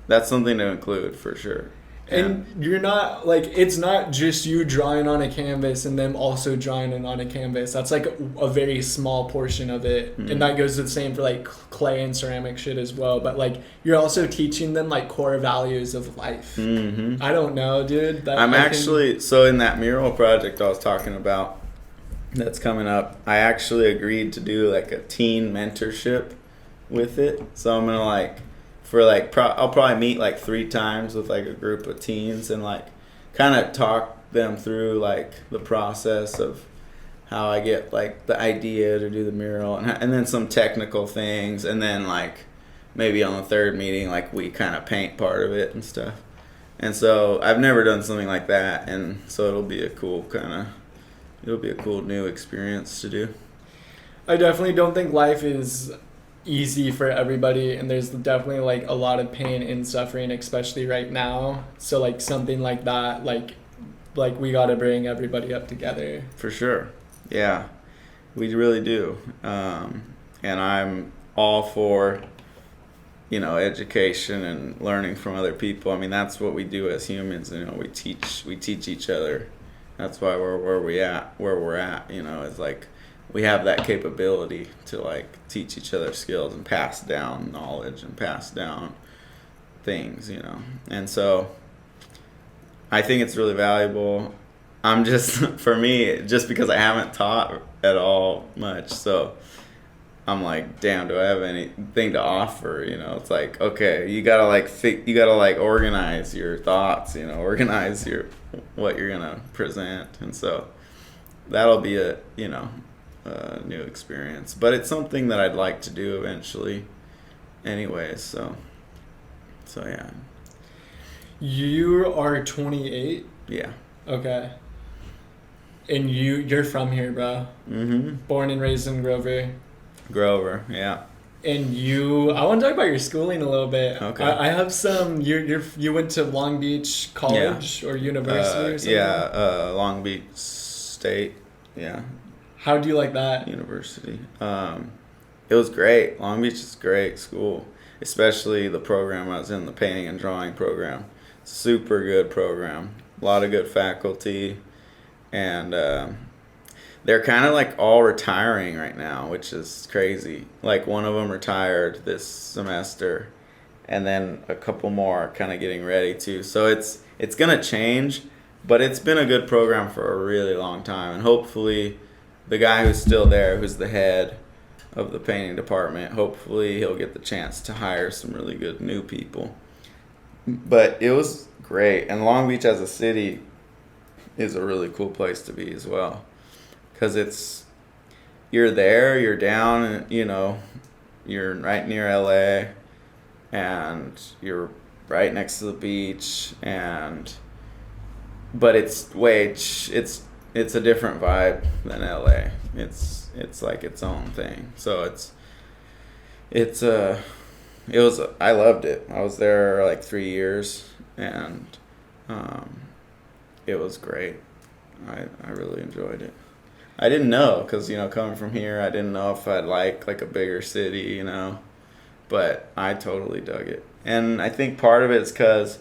S2: that's something to include for sure.
S1: And you're not, like, it's not just you drawing on a canvas and them also drawing on a canvas. That's, like, a very small portion of it. And that goes the same for, like, clay and ceramic shit as well. But, like, you're also teaching them, like, core values of life. I don't know, dude.
S2: So in that mural project I was talking about that's coming up, I actually agreed to do, like, a teen mentorship with it. So I'm going to, like, I'll probably meet like 3 times with like a group of teens and like kind of talk them through like the process of how I get like the idea to do the mural and then some technical things, and then like maybe on the 3rd meeting like we kind of paint part of it and stuff. And so I've never done something like that, and so it'll be a cool new experience to do.
S1: I definitely don't think life is easy for everybody, and there's definitely like a lot of pain and suffering, especially right now. So like something like that, like we got to bring everybody up together.
S2: For sure. Yeah, we really do. And I'm all for, you know, education and learning from other people. I mean, that's what we do as humans. You know, we teach each other. That's why we're where we're at. You know, it's like we have that capability to like teach each other skills and pass down knowledge and pass down things, you know. And so I think it's really valuable. I'm just, for me, just because I haven't taught at all much, so I'm like, damn, do I have anything to offer? You know, it's like, okay, you gotta like organize your thoughts, you know, organize what you're gonna present, and so that'll be a new experience. But it's something that I'd like to do eventually, anyways. So yeah.
S1: You are 28.
S2: Yeah.
S1: Okay. And you're from here, bro. Born and raised in Grover.
S2: Grover, yeah.
S1: And I want to talk about your schooling a little bit. Okay. I have some. You went to Long Beach College or university or something.
S2: Yeah, Long Beach State. Yeah.
S1: How do you like that?
S2: University. It was great. Long Beach is a great school, especially the program I was in, the painting and drawing program. Super good program. A lot of good faculty, and they're kind of like all retiring right now, which is crazy. Like one of them retired this semester, and then a couple more are kind of getting ready too. So it's gonna change, but it's been a good program for a really long time, and hopefully the guy who's still there, who's the head of the painting department, hopefully he'll get the chance to hire some really good new people. But it was great, and Long Beach as a city is a really cool place to be as well, because you're there, you're down, and you're right near LA, and you're right next to the beach, but it's a different vibe than LA. It's like its own thing. So I loved it. I was there like 3 years, and it was great. I really enjoyed it. I didn't know, because coming from here, I didn't know if I'd like a bigger city, but I totally dug it. And I think part of it is because,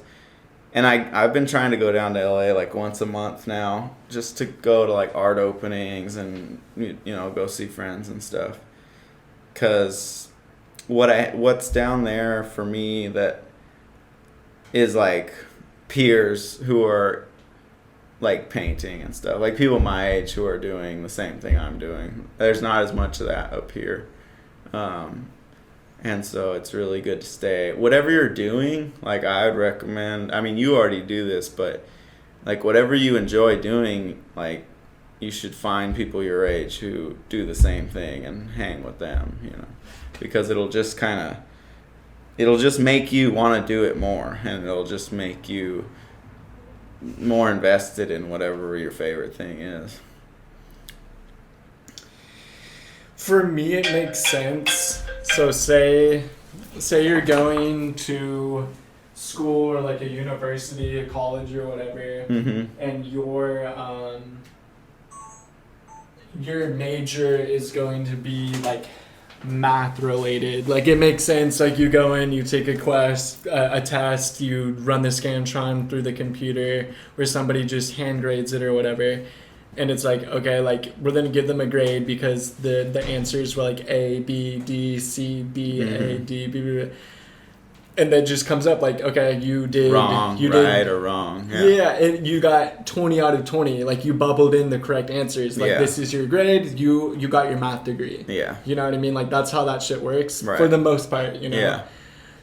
S2: and I've been trying to go down to LA like once a month now, just to go to like art openings and go see friends and stuff. Because what's down there for me that is like peers who are like painting and stuff, like people my age who are doing the same thing I'm doing. There's not as much of that up here. And so it's really good to stay. Whatever you're doing, like I would recommend, I mean, you already do this, but like whatever you enjoy doing, like you should find people your age who do the same thing and hang with them, because it'll just make you want to do it more, and it'll just make you more invested in whatever your favorite thing is.
S1: For me, it makes sense. So say you're going to school or like a university, a college or whatever,
S2: Mm-hmm.
S1: and your major is going to be like math related. Like it makes sense. Like you go in, you take a test, you run the Scantron through the computer, where somebody just hand grades it or whatever. And it's like, okay, like we're gonna give them a grade because the answers were like A, B, D, C, B, A, D, B, B, B. And then just comes up like, okay, you did
S2: wrong, right or wrong.
S1: Yeah, and you got 20 out of 20. Like you bubbled in the correct answers. Like this is your grade. You got your math degree.
S2: Yeah.
S1: You know what I mean? Like that's how that shit works
S2: for
S1: the most part.
S2: Yeah.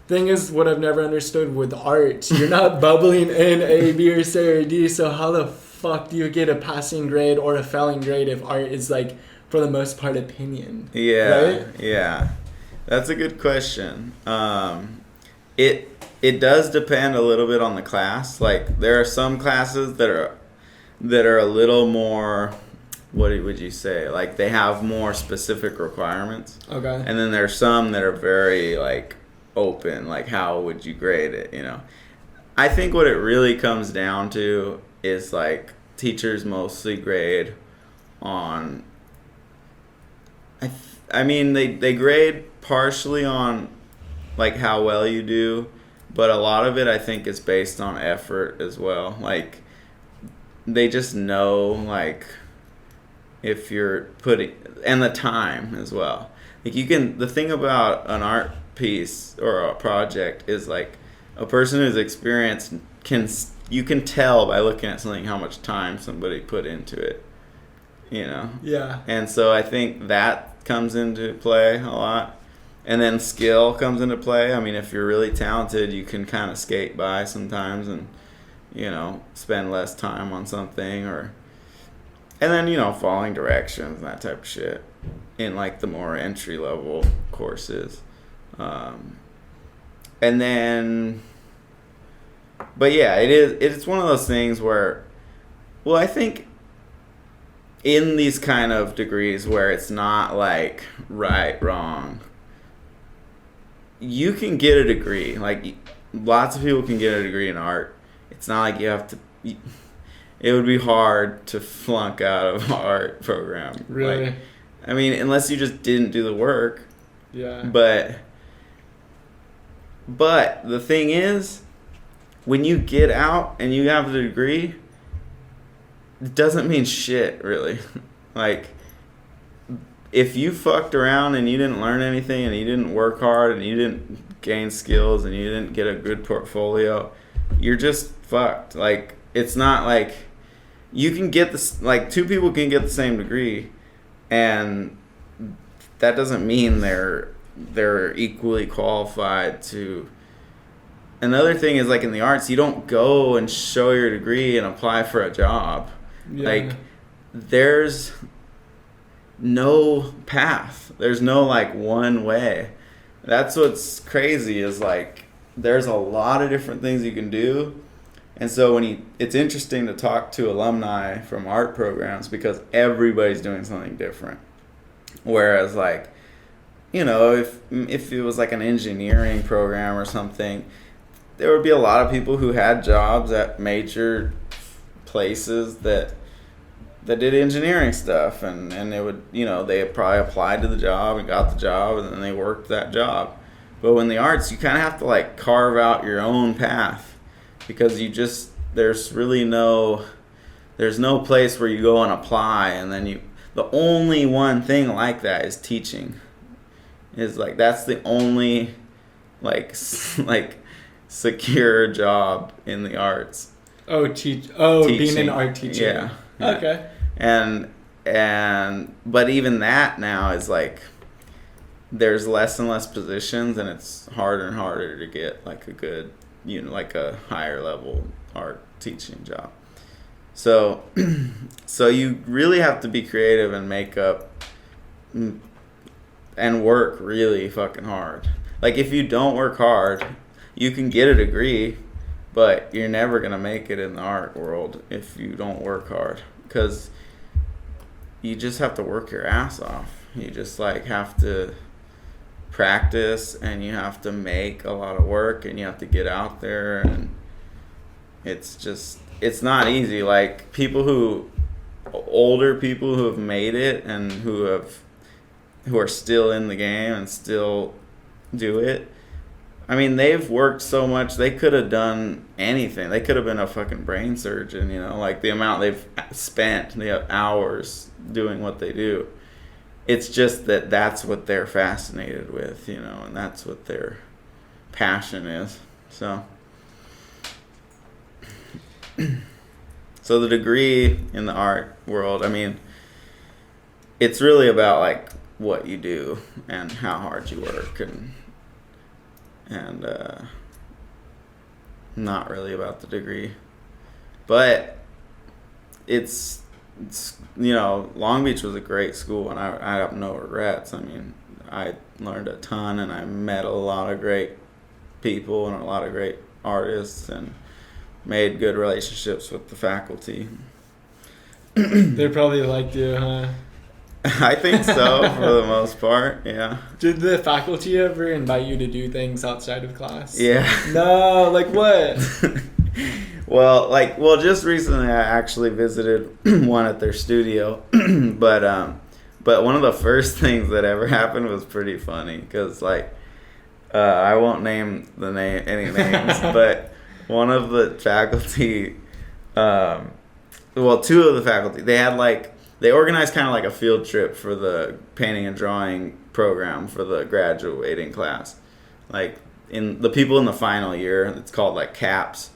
S1: Thing is, what I've never understood with art, you're not bubbling in A, B, or C or D. So how the fuck do you get a passing grade or a failing grade if art is like for the most part opinion?
S2: Yeah.
S1: Right?
S2: Yeah. That's a good question. It does depend a little bit on the class. Like there are some classes that are a little more, what would you say? Like they have more specific requirements.
S1: Okay.
S2: And then there are some that are very like open, like how would you grade it, I think what it really comes down to is like teachers mostly grade on, I mean they grade partially on like how well you do, but a lot of it I think is based on effort as well. Like they just know like if you're putting, and the time as well. Like the thing about an art piece or a project is like a person who's experienced you can tell by looking at something how much time somebody put into it,
S1: Yeah.
S2: And so I think that comes into play a lot. And then skill comes into play. I mean, if you're really talented, you can kind of skate by sometimes and, spend less time on something and then, following directions and that type of shit in like the more entry level courses. And then, but yeah, it's one of those things where, well, I think in these kind of degrees where it's not like right, wrong, you can get a degree. Like lots of people can get a degree in art. It's not like you have to. It would be hard to flunk out of an art program.
S1: Really?
S2: Like, I mean, unless you just didn't do the work.
S1: Yeah.
S2: But the thing is, when you get out and you have the degree, it doesn't mean shit, really. Like, if you fucked around and you didn't learn anything and you didn't work hard and you didn't gain skills and you didn't get a good portfolio, you're just fucked. Like, it's not like you can get this, like, two people can get the same degree, and that doesn't mean they're equally qualified to. Another thing is, like, in the arts, you don't go and show your degree and apply for a job.
S1: Yeah.
S2: Like, there's no path. There's no, like, one way. That's what's crazy is, like, there's a lot of different things you can do. And so it's interesting to talk to alumni from art programs because everybody's doing something different. Whereas, like, you know, if it was like an engineering program or something, there would be a lot of people who had jobs at major places that did engineering stuff, and they would, you know, they probably applied to the job and got the job, and then they worked that job. But in the arts, you kind of have to, like, carve out your own path, because there's no place where you go and apply, and then the only one thing like that is teaching. Is like, that's the only, like secure job in the arts.
S1: Teaching. Being an art teacher.
S2: Yeah.
S1: Okay.
S2: But even that now is like, there's less and less positions, and it's harder and harder to get, like, a good, you know, like a higher level art teaching job. So you really have to be creative and make up and work really fucking hard. Like, if you don't work hard, you can get a degree, but you're never going to make it in the art world if you don't work hard, because you just have to work your ass off. You just, like, have to practice, and you have to make a lot of work, and you have to get out there, and it's not easy. Like, older people who have made it and who are still in the game and still do it, I mean, they've worked so much, they could have done anything. They could have been a fucking brain surgeon, you know, like, the amount they've spent, they have hours doing what they do. It's just that that's what they're fascinated with, you know, and that's what their passion is. So the degree in the art world, I mean, it's really about, like, what you do and how hard you work, and not really about the degree. But it's you know, Long Beach was a great school, and I have no regrets. I mean, I learned a ton, and I met a lot of great people and a lot of great artists, and made good relationships with the faculty.
S1: They probably liked you, huh?
S2: I think so, for the most part, yeah.
S1: Did the faculty ever invite you to do things outside of class?
S2: Yeah.
S1: No, like what?
S2: Well, just recently I actually visited one at their studio, but one of the first things that ever happened was pretty funny, because, like, I won't name any names, but one of the faculty, two of the faculty, they organized kind of like a field trip for the painting and drawing program for the graduating class. Like, in the people in the final year, it's called, like, CAPS.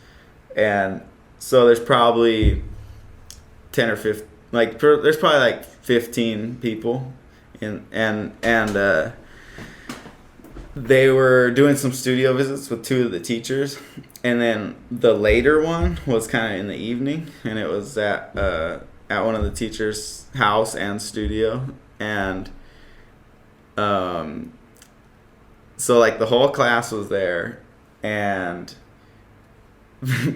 S2: And so there's probably 10 or 15, like, there's probably like 15 people and they were doing some studio visits with two of the teachers, and then the later one was kind of in the evening, and it was at one of the teachers' house and studio, and so, like, the whole class was there, and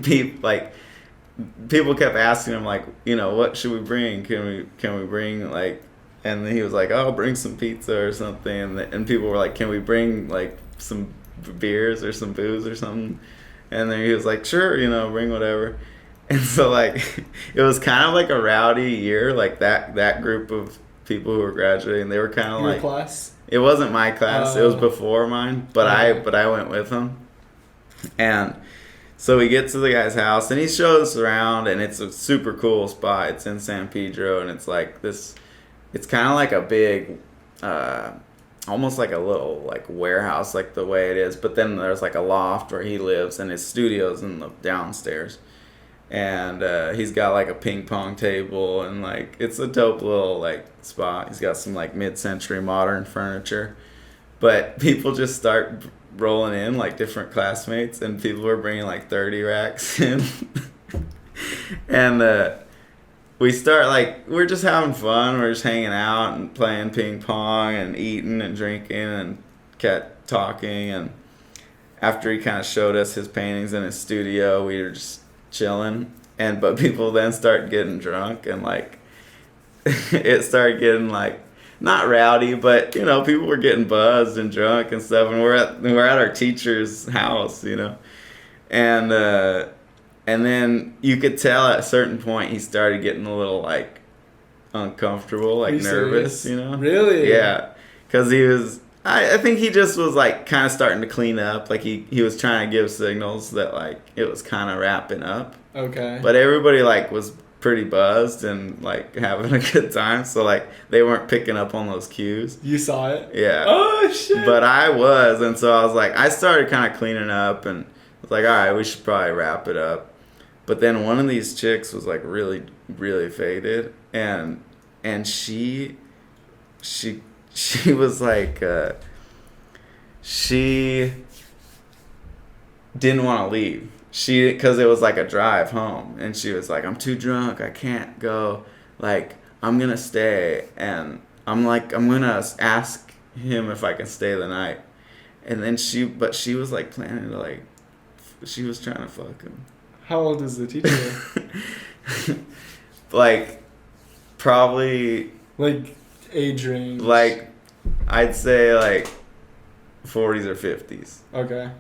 S2: people kept asking him, like, you know, what should we bring? Can we bring, like, and then he was like, oh, bring some pizza or something, and people were like, can we bring, like, some beers or some booze or something? And then he was like, sure, you know, bring whatever. And so, like, it was kind of like a rowdy year, like, that group of people who were graduating, they were kind of like,
S1: class?
S2: It wasn't my class, it was before mine, but I went with him. And so we get to the guy's house, and he shows us around, and it's a super cool spot. It's in San Pedro, and it's like this it's kind of like a big, almost like a little like warehouse, like the way it is. But then there's like a loft where he lives, and his studio's in the downstairs. And he's got like a ping pong table, and like it's a dope little like spot. He's got some like mid-century modern furniture, but people just start rolling in, like different classmates, and people are bringing like 30 racks in. And we start like, we're just having fun. We're just hanging out and playing ping pong and eating and drinking and kept talking. And after he kind of showed us his paintings in his studio, we were just chilling. But people then start getting drunk, and like it started getting like not rowdy, but you know, people were getting buzzed and drunk and stuff. And we're at our teacher's house, you know, and then you could tell at a certain point he started getting a little like uncomfortable, like nervous, you know?
S1: Really?
S2: Yeah, because he was. I think he just was like kind of starting to clean up. Like he was trying to give signals that like it was kind of wrapping up.
S1: Okay.
S2: But everybody like was pretty buzzed and like having a good time, so like they weren't picking up on those cues.
S1: You saw it?
S2: Yeah.
S1: Oh shit.
S2: But I was, and so I was like, I started kind of cleaning up, and I was like, all right, we should probably wrap it up. But then one of these chicks was like really, really faded, and she was like, she didn't want to leave. Because it was like a drive home, and she was like, I'm too drunk, I can't go, like, I'm gonna stay. And I'm like, I'm gonna ask him if I can stay the night. And then she was like planning to like, she was trying to fuck him.
S1: How old is the teacher?
S2: Like, probably
S1: like age range.
S2: Like, I'd say like 40s or 50s.
S1: Okay.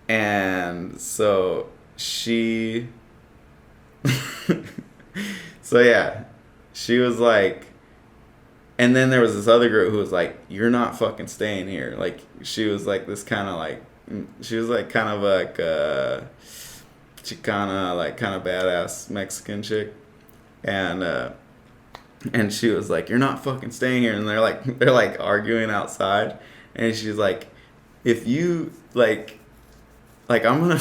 S2: And so she, so yeah, she was like, and then there was this other girl who was like, you're not fucking staying here. Like, she was like this kind of like, she was like kind of like Chicana, like kind of badass Mexican chick. And she was like, you're not fucking staying here. And they're like arguing outside. And she's like, if you I'm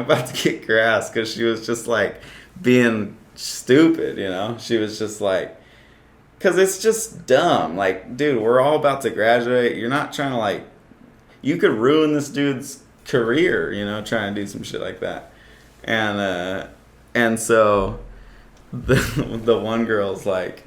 S2: about to kick your ass, because she was just like being stupid, you know? She was just like, because it's just dumb. Like, dude, we're all about to graduate. You're not trying to like, you could ruin this dude's career, you know, trying to do some shit like that. And so the one girl's like,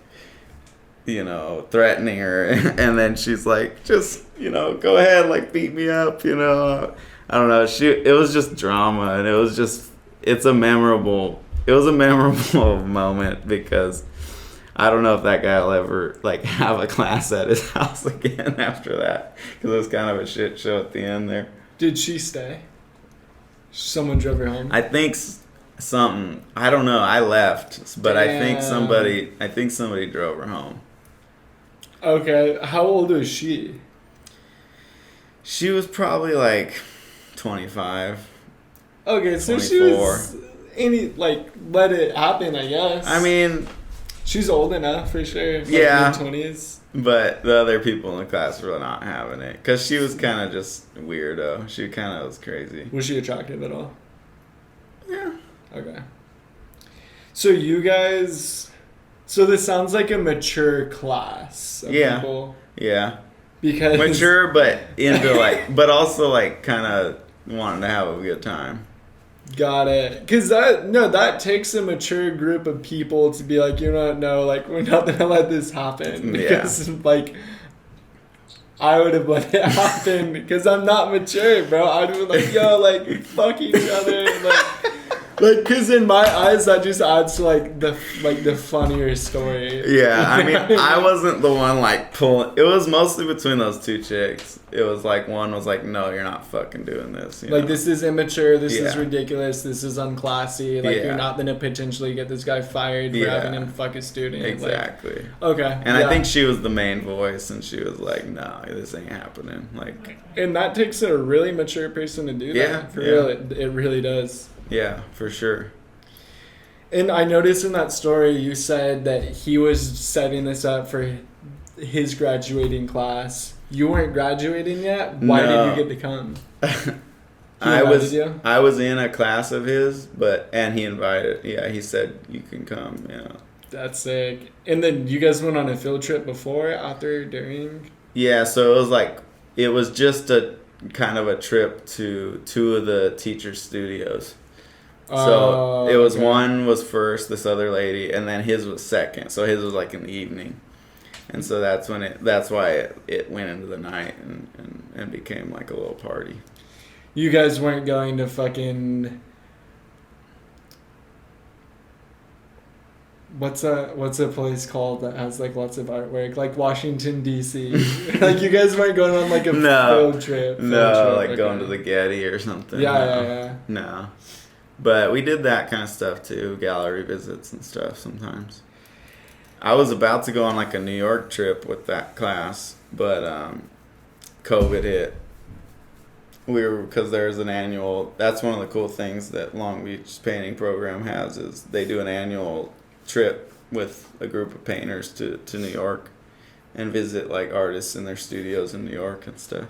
S2: you know, threatening her, and then she's like, just, you know, go ahead, like, beat me up, you know. I don't know. It was just drama, and it was a memorable moment, because I don't know if that guy will ever like have a class at his house again after that, because it was kind of a shit show at the end there.
S1: Did she stay? Someone drove her home?
S2: I think something. I don't know. I left, but
S1: Damn.
S2: I think somebody drove her home.
S1: Okay. How old was she?
S2: She was probably like 25.
S1: Okay, so
S2: 24.
S1: she was let it happen, I guess.
S2: I mean,
S1: she's old enough for sure.
S2: Yeah.
S1: Mid-20s.
S2: But the other people in the class were not having it, because she was kind of just weirdo. She kind of was crazy.
S1: Was she attractive at all?
S2: Yeah.
S1: Okay. So you guys... So this sounds like a mature class of people.
S2: Yeah.
S1: Because...
S2: Mature, but into like... but also like kind of wanting to have a good time.
S1: Got it. Because that takes a mature group of people to be like, we're not going to let this happen. Because, I would have let it happen because I'm not mature, bro. I'd be like, fuck each other. Because in my eyes, that just adds to, the funnier story.
S2: Yeah, I mean, I wasn't the one, pulling. It was mostly between those two chicks. It was, one was like, no, you're not fucking doing this. You know?
S1: This is immature. This is ridiculous. This is unclassy. You're not going to potentially get this guy fired for having him fuck a student.
S2: Exactly.
S1: Okay.
S2: And I think she was the main voice, and she was like, no, this ain't happening.
S1: And that takes a really mature person to do that.
S2: Yeah.
S1: For real, it really does.
S2: Yeah, for sure.
S1: And I noticed in that story you said that he was setting this up for his graduating class. You weren't graduating yet? Why did you get to come?
S2: I was in a class of his, and he invited. Yeah, he said you can come. Yeah.
S1: That's sick. And then you guys went on a field trip before, after, during?
S2: Yeah, so it was just a kind of a trip to 2 of the teachers' studios. So it was one was first, this other lady, and then his was second. So his was like in the evening, and so that's why it went into the night and became like a little party.
S1: You guys weren't going to fucking what's a place called that has like lots of artwork, like Washington D.C. Like you guys weren't going on like a field trip.
S2: Going to the Getty or something.
S1: Yeah.
S2: No. But we did that kind of stuff too, gallery visits and stuff sometimes. I was about to go on like a New York trip with that class, but COVID hit. Because there's an annual, that's one of the cool things that Long Beach painting program has, is they do an annual trip with a group of painters to New York and visit like artists in their studios in New York and stuff.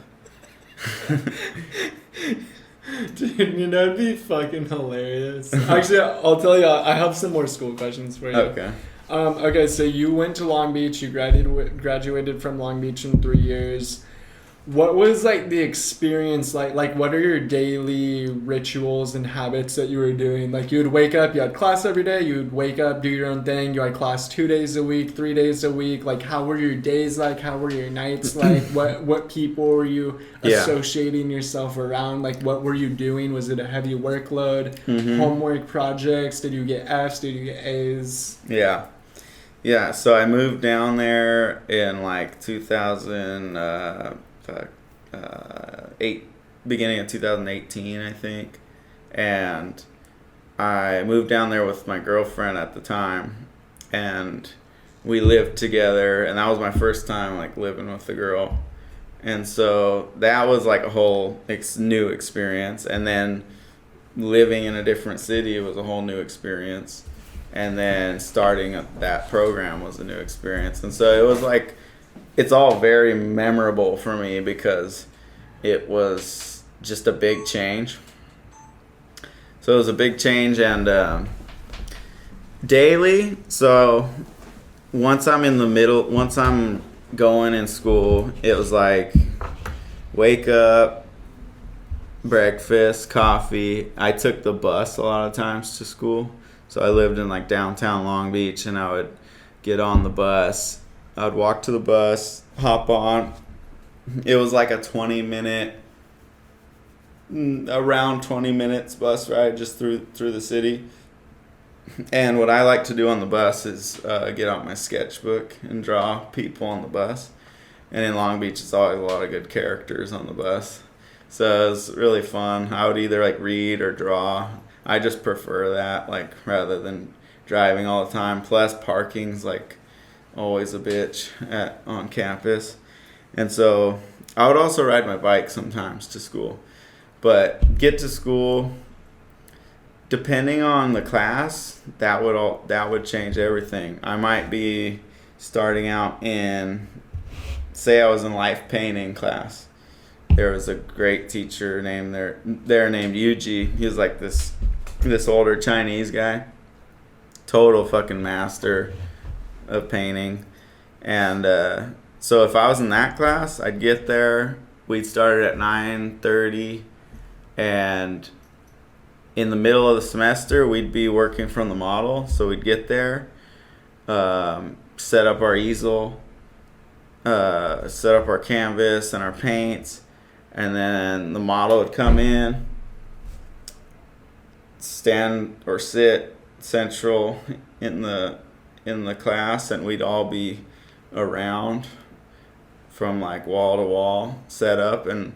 S1: Dude, it'd be fucking hilarious. Actually, I'll tell you, I have some more school questions for you.
S2: Okay.
S1: Okay, so you went to Long Beach, you graduated from Long Beach in 3 years. What was like the experience like? Like, what are your daily rituals and habits that you were doing? Like, you would wake up, you had class every day, you would wake up, do your own thing, you had class 2 days a week, 3 days a week. Like, how were your days like? How were your nights like? What people were you associating yourself around? Like, what were you doing? Was it a heavy workload?
S2: Mm-hmm.
S1: Homework projects? Did you get Fs? Did you get As?
S2: Yeah, so I moved down there in like beginning of 2018, I think, and I moved down there with my girlfriend at the time, and we lived together, and that was my first time like living with a girl, and so that was like a whole new experience, and then living in a different city was a whole new experience, and then starting that program was a new experience, and so it was like, it's all very memorable for me because it was just a big change. So it was a big change, and daily, so once I'm going in school, it was like wake up, breakfast, coffee. I took the bus a lot of times to school. So I lived in like downtown Long Beach, and I would get on the bus. I would walk to the bus, hop on. It was like a around 20 minutes bus ride just through the city. And what I like to do on the bus is get out my sketchbook and draw people on the bus. And in Long Beach, it's always a lot of good characters on the bus. So it was really fun. I would either like read or draw. I just prefer that, like, rather than driving all the time. Plus, parking's like always a bitch on campus. And so I would also ride my bike sometimes to school. But get to school, depending on the class, that would change everything. I might be starting out in, say I was in life painting class. There was a great teacher named Yuji. He was like this older Chinese guy, total fucking master of painting. And so if I was in that class, I'd get there. We'd start at 9:30, and in the middle of the semester, we'd be working from the model. So we'd get there, set up our easel, set up our canvas and our paints, and then the model would come in, stand or sit central in the class, and we'd all be around from like wall to wall set up, and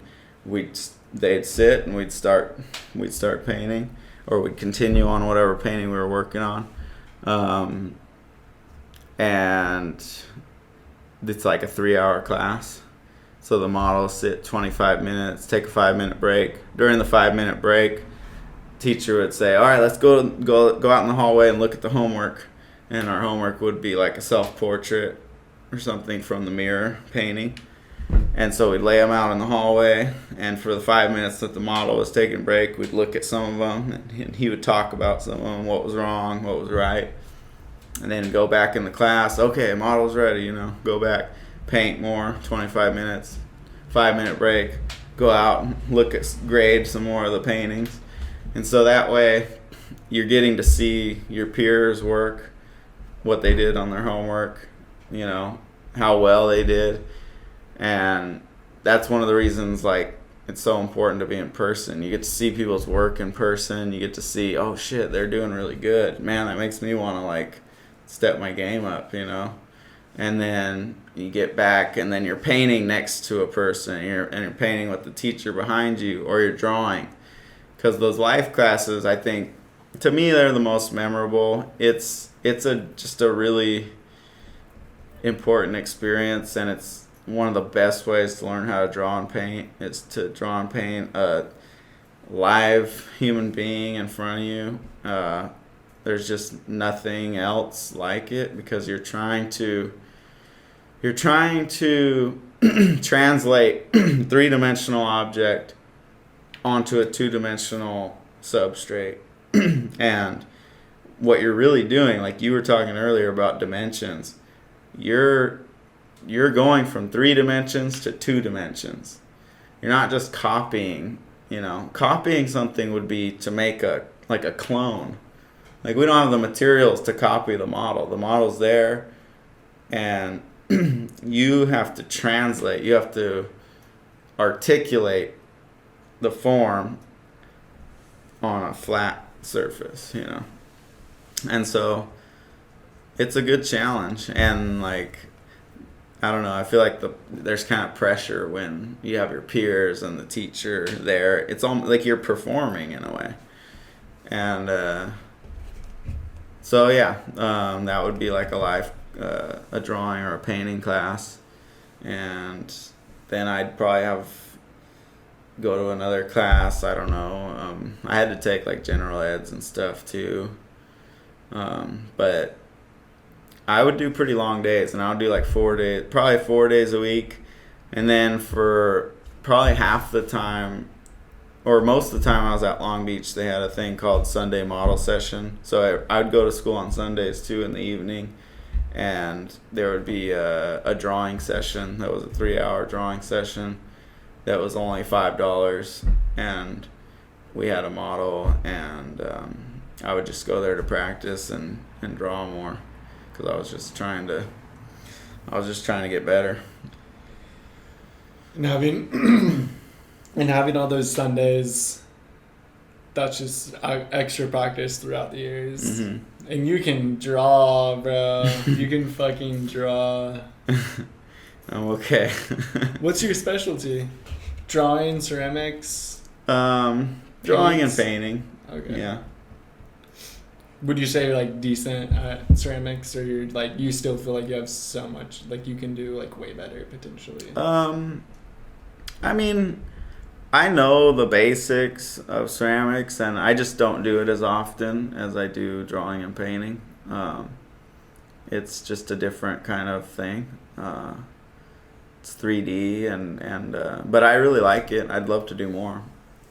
S2: they'd sit and we'd start painting, or we'd continue on whatever painting we were working on, and it's like a 3-hour class. So the models sit 25 minutes, take a 5-minute break. During the 5-minute break, teacher would say, all right, let's go out in the hallway and look at the homework. And our homework would be like a self-portrait or something from the mirror painting. And so we'd lay them out in the hallway, and for the 5 minutes that the model was taking a break, we'd look at some of them, and he would talk about some of them, what was wrong, what was right. And then go back in the class, okay, model's ready, go back, paint more, 25 minutes, 5-minute break, go out and grade some more of the paintings. And so that way you're getting to see your peers work, what they did on their homework, how well they did. And that's one of the reasons, like, it's so important to be in person. You get to see people's work in person. You get to see, oh shit, they're doing really good. Man, that makes me want to, like, step my game up, And then you get back, and then you're painting next to a person, and you're painting with the teacher behind you, or you're drawing. Because those life classes, I think, to me, they're the most memorable. It's just a really important experience, and it's one of the best ways to learn how to draw and paint. Is to draw and paint a live human being in front of you. There's just nothing else like it, because you're trying to translate three-dimensional object onto a two-dimensional substrate. And what you're really doing, like you were talking earlier about dimensions, you're going from 3 dimensions to 2 dimensions. You're not just copying. Copying something would be to make a clone. Like, we don't have the materials to copy the model. The model's there, and you have to translate. You have to articulate the form on a flat surface, And so it's a good challenge. And, like, I don't know, I feel like there's kind of pressure when you have your peers and the teacher there. It's almost like you're performing in a way. And so, yeah, that would be like a drawing or a painting class. And then I'd probably go to another class. I don't know. I had to take like general eds and stuff too. But I would do pretty long days, and I would do like 4 days, probably 4 days a week. And then for probably half the time, or most of the time I was at Long Beach, they had a thing called Sunday Model Session. So I would go to school on Sundays too in the evening, and there would be a drawing session. That was a 3-hour drawing session that was only $5, and we had a model, and I would just go there to practice and draw more, because I was just trying to get better.
S1: And having all those Sundays, that's just extra practice throughout the years.
S2: Mm-hmm.
S1: And you can draw, bro. You can fucking draw.
S2: I'm okay.
S1: What's your specialty? Drawing, ceramics?
S2: Drawing and painting.
S1: Okay.
S2: Yeah.
S1: Would you say you're like decent at ceramics, or you're like, you still feel like you have so much, like you can do like way better potentially?
S2: I mean, I know the basics of ceramics, and I just don't do it as often as I do drawing and painting. It's just a different kind of thing. It's 3D, and but I really like it. I'd love to do more.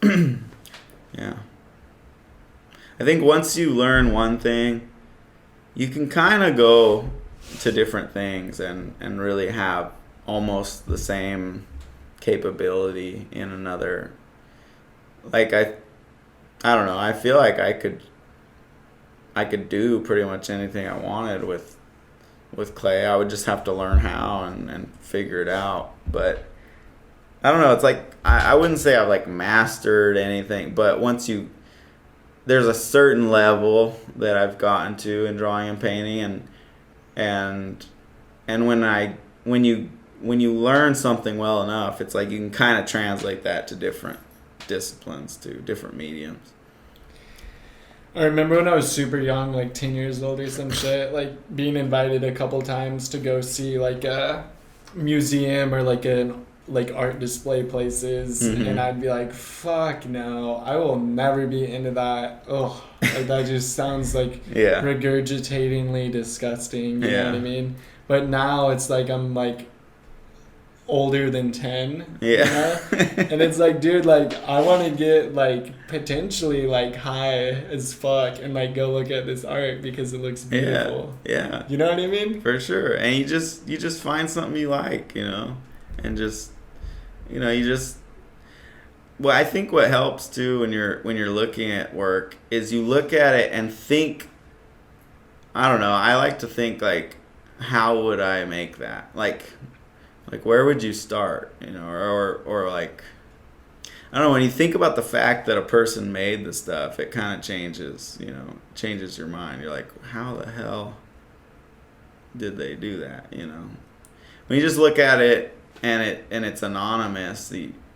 S2: Yeah. I think once you learn one thing, you can kind of go to different things and really have almost the same capability in another. Like, I don't know, I feel like I could do pretty much anything I wanted with clay. I would just have to learn how and figure it out. But I don't know, it's like I wouldn't say I've like mastered anything, but there's a certain level that I've gotten to in drawing and painting, and when you learn something well enough, it's like you can kind of translate that to different disciplines, to different mediums.
S1: I remember when I was super young, like 10 years old or some shit, like being invited a couple times to go see like a museum or like an like art display places,
S2: Mhm.
S1: and I'd be like, fuck no, I will never be into that. Oh, like that just sounds like
S2: Yeah.
S1: regurgitatingly disgusting. You know
S2: Yeah.
S1: what I mean? But now it's like I'm like older than 10.
S2: Yeah.
S1: You know? And it's like, dude, like I want to get like potentially like high as fuck and like go look at this art because it looks beautiful.
S2: Yeah.
S1: You know what I mean?
S2: For sure. And you just find something you like, you know, and just, you know, you just. Well, I think what helps too when you're looking at work is you look at it and think. I don't know. I like to think like, how would I make that? Like where would you start? You know, or like, I don't know. When you think about the fact that a person made the stuff, it kind of changes. You know, changes your mind. You're like, how the hell did they do that? You know, when you just look at it and it's anonymous.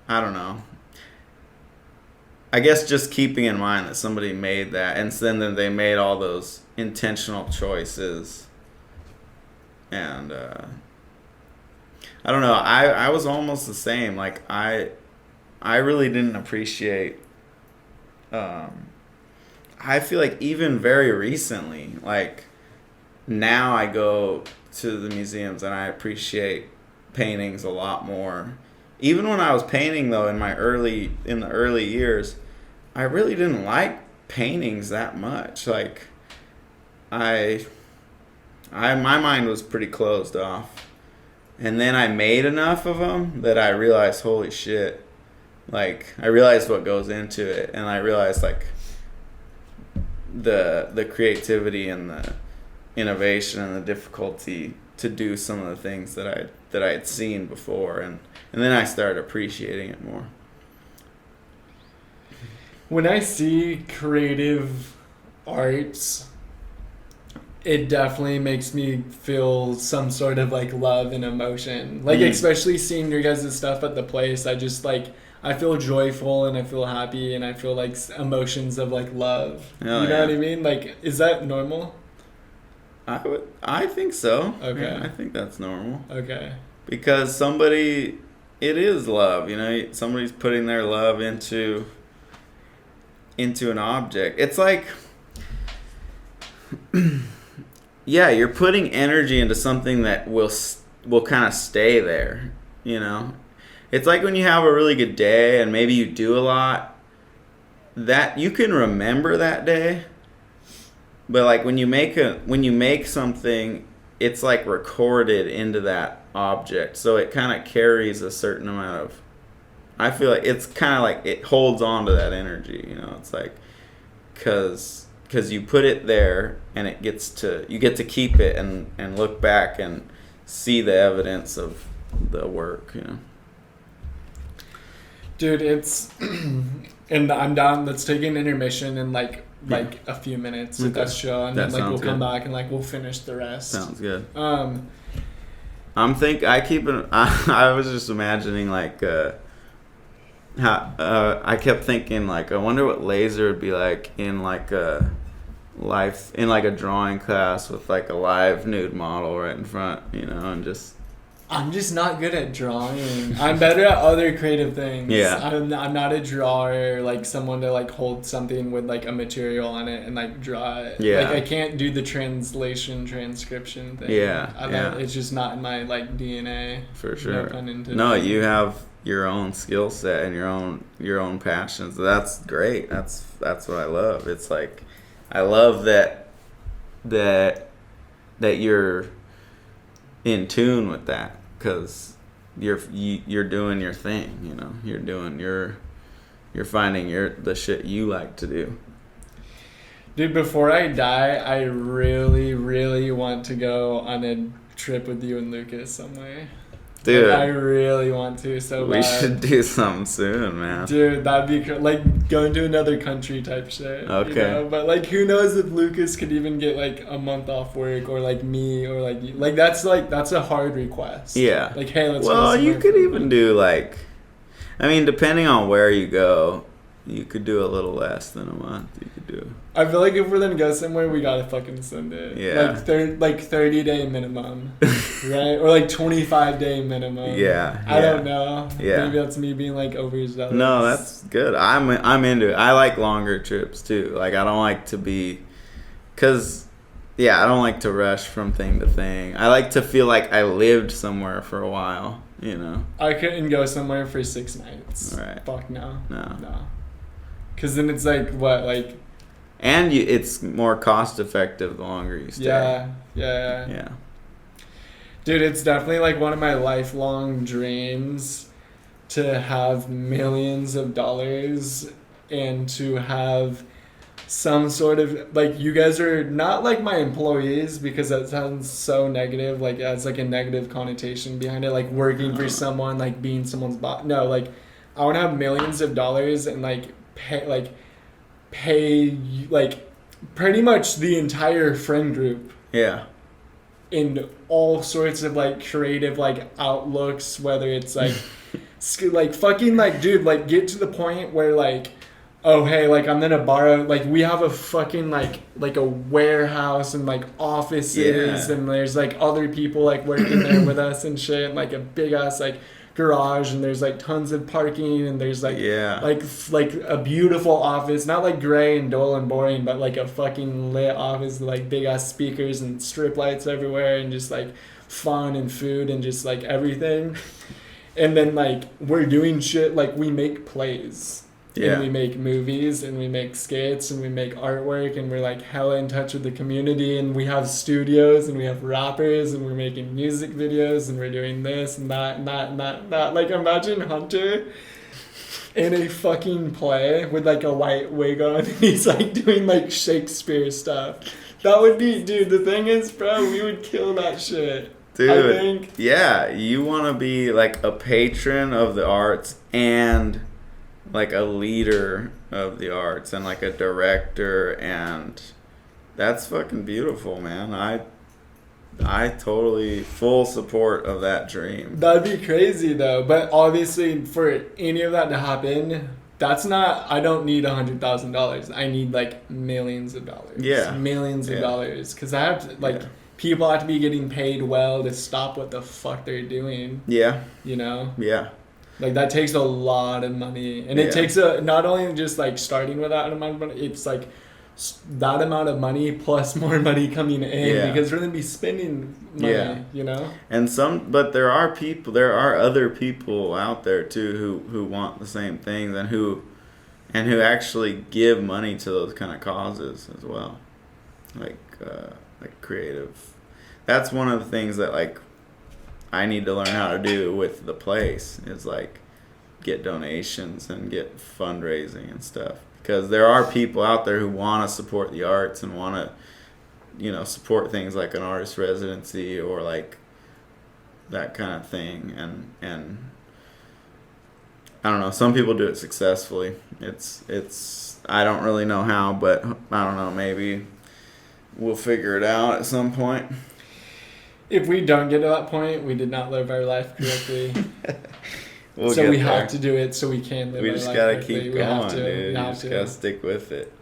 S2: I don't know. I guess just keeping in mind that somebody made that, and then they made all those intentional choices, and I don't know. I was almost the same. Like I really didn't appreciate. I feel like even very recently, like now I go to the museums and I appreciate paintings a lot more. Even when I was painting though in the early years, I really didn't like paintings that much. Like my mind was pretty closed off. And then I made enough of them that I realized, holy shit. Like I realized what goes into it, and I realized like the creativity and the innovation and the difficulty to do some of the things that I had seen before, and then I started appreciating it more.
S1: When I see creative arts, it definitely makes me feel some sort of like love and emotion. Like especially seeing your guys' stuff at the place, I just like I feel joyful and I feel happy and I feel like emotions of like love. You know what I mean? Like, is that normal?
S2: I think so.
S1: Okay.
S2: Yeah, I think that's normal.
S1: Okay.
S2: Because it is love, you know, somebody's putting their love into an object. It's like, yeah, you're putting energy into something that will kind of stay there, you know. It's like when you have a really good day and maybe you do a lot, that you can remember that day. But like when you make something, it's like recorded into that object, so it kind of carries a certain amount of. I feel like it's kind of like it holds on to that energy, you know. It's like because you put it there and you get to keep it and look back and see the evidence of the work, you know.
S1: Dude, it's and I'm down. Let's take an intermission in like a few minutes if that's chill, and then like we'll come back and like we'll finish the rest.
S2: Sounds good.
S1: I
S2: was just imagining like how I kept thinking like I wonder what laser would be like in like a drawing class with like a live nude model right in front, you know, and just.
S1: I'm just not good at drawing. I'm better at other creative things.
S2: Yeah.
S1: I'm not a drawer, like someone to like hold something with like a material on it and like draw it.
S2: Yeah.
S1: Like I can't do the transcription thing.
S2: Yeah.
S1: It's just not in my like DNA.
S2: For sure.
S1: No pun intended.
S2: No, you have your own skill set and your own passions. That's great. That's what I love. It's like I love that you're in tune with that. Because you're doing your thing, you know. You're finding the shit you like to do.
S1: Dude, before I die, I really, really want to go on a trip with you and Lucas somewhere.
S2: Dude,
S1: like, I really want to so bad.
S2: We should do something soon, man.
S1: Dude, that'd be like going to another country type shit.
S2: Okay.
S1: You know? But like, who knows if Lucas could even get like a month off work, or like me, or like you. Like that's a hard request.
S2: Yeah.
S1: Like, hey, let's.
S2: Well, you could even do like, I mean, depending on where you go, You could do a little less than a month. You could do.
S1: I feel like if we're gonna go somewhere, we gotta fucking send it.
S2: Yeah.
S1: Like 30-day minimum, right? Or like 25-day minimum.
S2: Yeah.
S1: I don't know.
S2: Yeah.
S1: Maybe that's me being like overzealous.
S2: No, that's good. I'm into it. I like longer trips too. Like I don't like to be, cause I don't like to rush from thing to thing. I like to feel like I lived somewhere for a while. You know.
S1: I couldn't go somewhere for 6 nights.
S2: Right.
S1: Fuck no.
S2: No.
S1: Because then it's like, what, like...
S2: And it's more cost effective the longer you stay.
S1: Yeah. Dude, it's definitely like one of my lifelong dreams to have millions of dollars and to have some sort of... Like, you guys are not like my employees because that sounds so negative. Like, it has like a negative connotation behind it. Like, working for someone, like being someone's boss. No, like, I want to have millions of dollars and like... pay like pretty much the entire friend group in all sorts of like creative like outlooks, whether it's like like fucking like dude, like get to the point where like, oh hey, like I'm gonna borrow, like we have a fucking like a warehouse and like offices and there's like other people like working there with us and shit, and like a big ass like garage, and there's like tons of parking, and there's like like a beautiful office, not like gray and dull and boring, but like a fucking lit office with like big ass speakers and strip lights everywhere and just like fun and food and just like everything. And then like we're doing shit, like we make plays and we make movies and we make skits and we make artwork, and we're like hella in touch with the community, and we have studios and we have rappers and we're making music videos and we're doing this and that and that and that and that. Like imagine Hunter in a fucking play with like a white wig on and he's like doing like Shakespeare stuff. That would be, dude, the thing is, bro, we would kill that shit. Dude, I think.
S2: Yeah, you want to be like a patron of the arts and like a leader of the arts and like a director, and that's fucking beautiful, man. I totally full support of that dream.
S1: That'd be crazy though, but obviously for any of that to happen, that's not, I don't need $100,000. I need like millions of dollars.
S2: Yeah.
S1: Millions of dollars, because I have to like people have to be getting paid well to stop what the fuck they're doing.
S2: Yeah.
S1: You know?
S2: Yeah.
S1: Like that takes a lot of money, and it takes not only just like starting with that amount of money, it's like that amount of money plus more money coming in because we're gonna be spending money, you know. And
S2: but there are other people out there too who want the same things and who actually give money to those kind of causes as well, like creative. That's one of the things that like I need to learn how to do with the place, is like get donations and get fundraising and stuff, because there are people out there who want to support the arts and want to, you know, support things like an artist residency or like that kind of thing, and I don't know, some people do it successfully. It's I don't really know how, but I don't know, maybe we'll figure it out at some point.
S1: If we don't get to that point, we did not live our life correctly.
S2: So
S1: we have to do it so we can live our life correctly.
S2: We just gotta keep going, dude. You just gotta stick with it.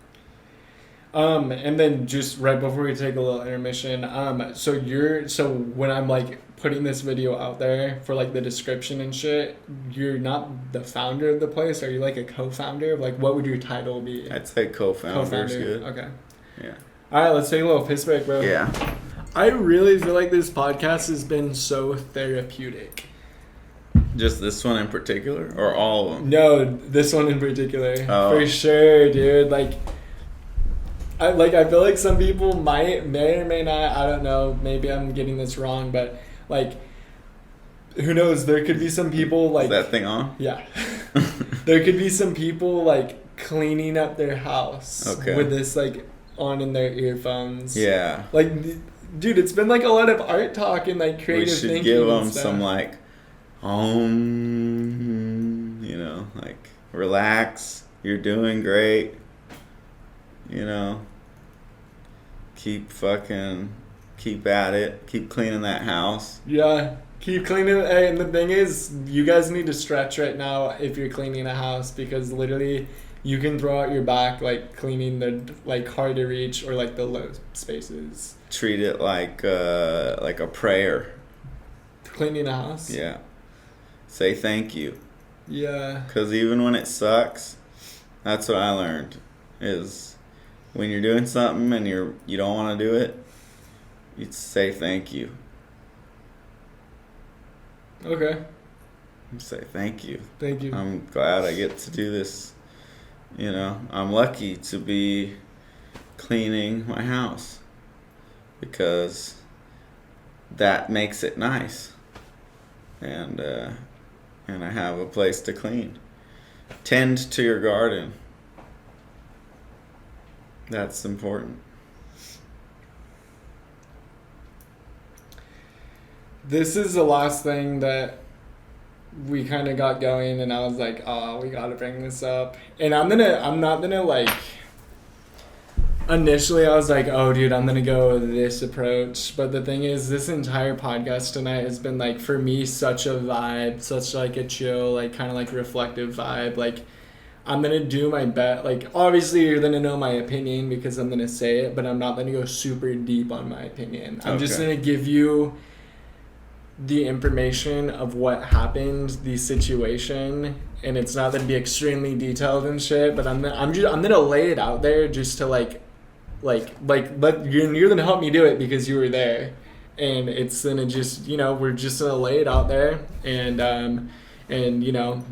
S1: And then just right before we take a little intermission, so when I'm like putting this video out there for like the description and shit, you're not the founder of the place. Are you like a co-founder? Like, what would your title be?
S2: I'd say co-founder is good.
S1: Okay.
S2: Yeah.
S1: All right, let's take a little piss break, bro.
S2: Yeah.
S1: I really feel like this podcast has been so therapeutic.
S2: Just this one in particular, or all of them?
S1: No, this one in particular.
S2: Oh.
S1: For sure, dude. I feel like some people may or may not. I don't know. Maybe I'm getting this wrong, but like, who knows? There could be some people like.
S2: Is that thing on?
S1: Yeah. There could be some people like cleaning up their house with this like on in their earphones.
S2: Yeah.
S1: Like, dude, it's been like a lot of art talk and like creative thinking.
S2: We should give them some like, you know, like relax. You're doing great. You know. Keep at it. Keep cleaning that house.
S1: Yeah. Keep cleaning it. Hey, and the thing is, you guys need to stretch right now if you're cleaning a house, because literally you can throw out your back, like cleaning the like hard to reach or like the low spaces.
S2: Treat it like a prayer.
S1: Cleaning a house.
S2: Yeah. Say thank you.
S1: Yeah.
S2: Because even when it sucks, that's what I learned is when you're doing something and you don't want to do it, you say thank you.
S1: Okay.
S2: Say thank you.
S1: Thank you.
S2: I'm glad I get to do this. You know, I'm lucky to be cleaning my house because that makes it nice. And I have a place to clean. Tend to your garden. That's important.
S1: This is the last thing that we kind of got going, and I was like, oh, we gotta bring this up. And I'm not gonna like, initially I was like, oh dude, I'm gonna go with this approach. But the thing is, this entire podcast tonight has been like, for me, such a vibe, such like a chill, like kind of like reflective vibe. Like, I'm gonna do my best. Like, obviously you're gonna know my opinion because I'm gonna say it, but I'm not gonna go super deep on my opinion. I'm just gonna give you the information of what happened, the situation, and it's not gonna be extremely detailed and shit, but I'm gonna lay it out there just to but you're gonna help me do it because you were there, and it's gonna just, we're just gonna lay it out there, and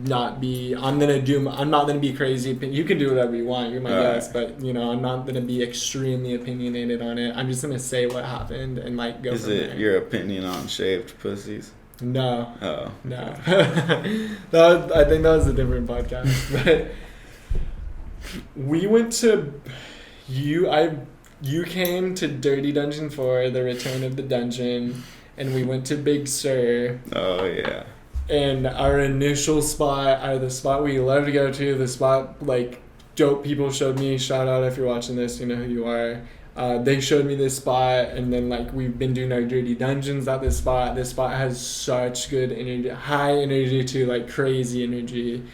S1: not be, I'm not gonna be crazy. You can do whatever you want, you're my guest, but I'm not gonna be extremely opinionated on it. I'm just gonna say what happened and like go. Is from it there.
S2: Your opinion on shaved pussies?
S1: No.
S2: Oh.
S1: No. I think that was a different podcast. But we went to you came to Dirty Dungeon 4, the Return of the Dungeon, and we went to Big Sur.
S2: Oh yeah.
S1: And our initial spot, the spot we love to go to, the spot like dope people showed me. Shout out if you're watching this, you know who you are. They showed me this spot, and then like we've been doing our dirty dungeons at this spot. This spot has such good energy, high energy to like crazy energy.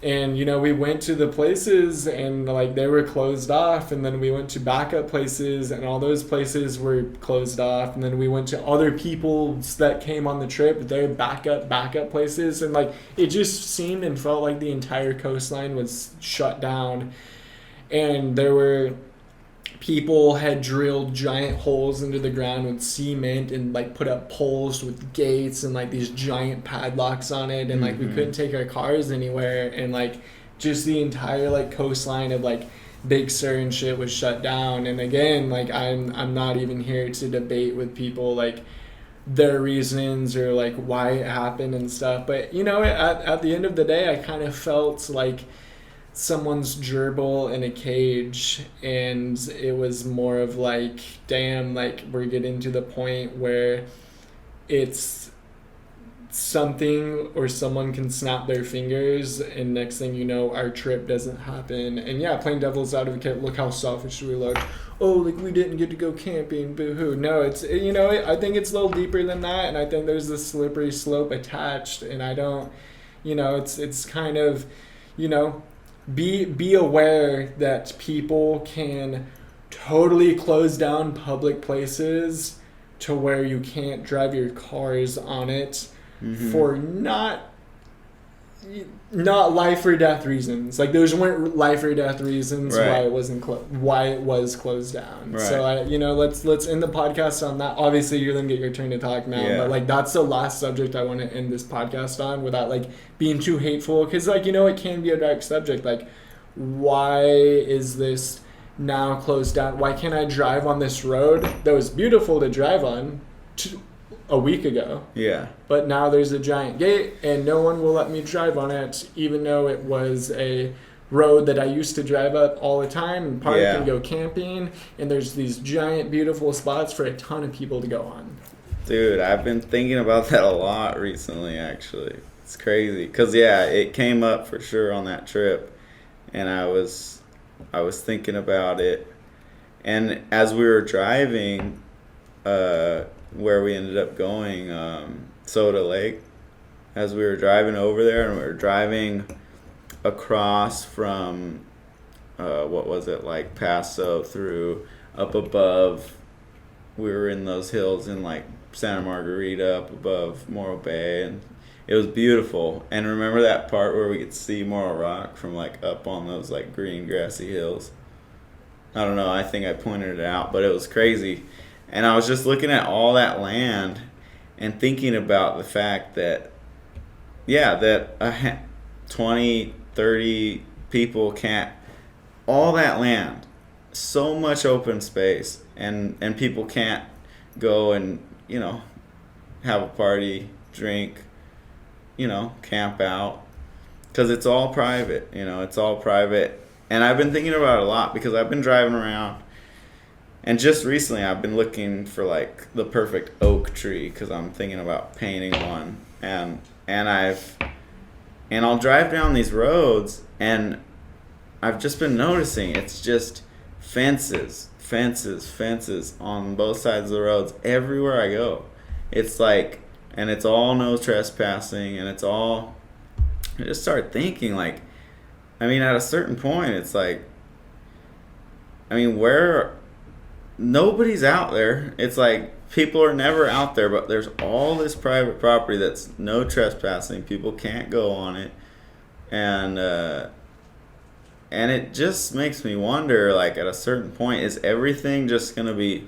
S1: And we went to the places and like they were closed off, and then we went to backup places and all those places were closed off, and then we went to other people that came on the trip, their backup places, and like it just seemed and felt like the entire coastline was shut down, and there were people had drilled giant holes into the ground with cement and like put up poles with gates and like these giant padlocks on it, and like we couldn't take our cars anywhere, and like just the entire like coastline of like Big Sur and shit was shut down. And again, like I'm not even here to debate with people like their reasons or like why it happened and stuff, but at the end of the day, I kind of felt like someone's gerbil in a cage, and it was more of like, damn, like we're getting to the point where it's something or someone can snap their fingers, and next thing you know, our trip doesn't happen. And yeah, playing devil's advocate, look how selfish we look. Oh, like we didn't get to go camping, boo-hoo. No, it's, I think it's a little deeper than that, and I think there's this slippery slope attached, and I don't, it's kind of, be aware that people can totally close down public places to where you can't drive your cars on it for not life or death reasons. Like those weren't life or death reasons why it wasn't why it was closed down. Right. So let's end the podcast on that. Obviously you're gonna get your turn to talk now, but like that's the last subject I want to end this podcast on without like being too hateful, because like it can be a dark subject. Like, why is this now closed down? Why can't I drive on this road that was beautiful to drive on a week ago? Yeah. But now there's a giant gate and no one will let me drive on it, even though it was a road that I used to drive up all the time and park and go camping, and there's these giant beautiful spots for a ton of people to go on. Dude,
S2: I've been thinking about that a lot recently, actually. It's crazy because it came up for sure on that trip, and I was thinking about it, and as we were driving where we ended up going, Soda Lake, as we were driving over there, and we were driving across from what was it, like Paso through up above. We were in those hills in like Santa Margarita up above Morro Bay, and it was beautiful. And remember that part where we could see Morro Rock from like up on those like green grassy hills? I don't know, I think I pointed it out, but it was crazy. And I was just looking at all that land and thinking about the fact that, yeah, that 20, 30 people can't, all that land, so much open space, and people can't go and, you know, have a party, drink, you know, camp out, because it's all private, you know, it's all private. And I've been thinking about it a lot because I've been driving around, and just recently I've been looking for like the perfect oak tree because I'm thinking about painting one, and I'll drive down these roads, and I've just been noticing it's just fences on both sides of the roads everywhere I go. It's like, and it's all no trespassing, and it's all, I just start thinking like, I mean, at a certain point, it's like, I mean, where, nobody's out there. It's like people are never out there, but there's all this private property that's no trespassing. People can't go on it, and it just makes me wonder, like, at a certain point, is everything just gonna be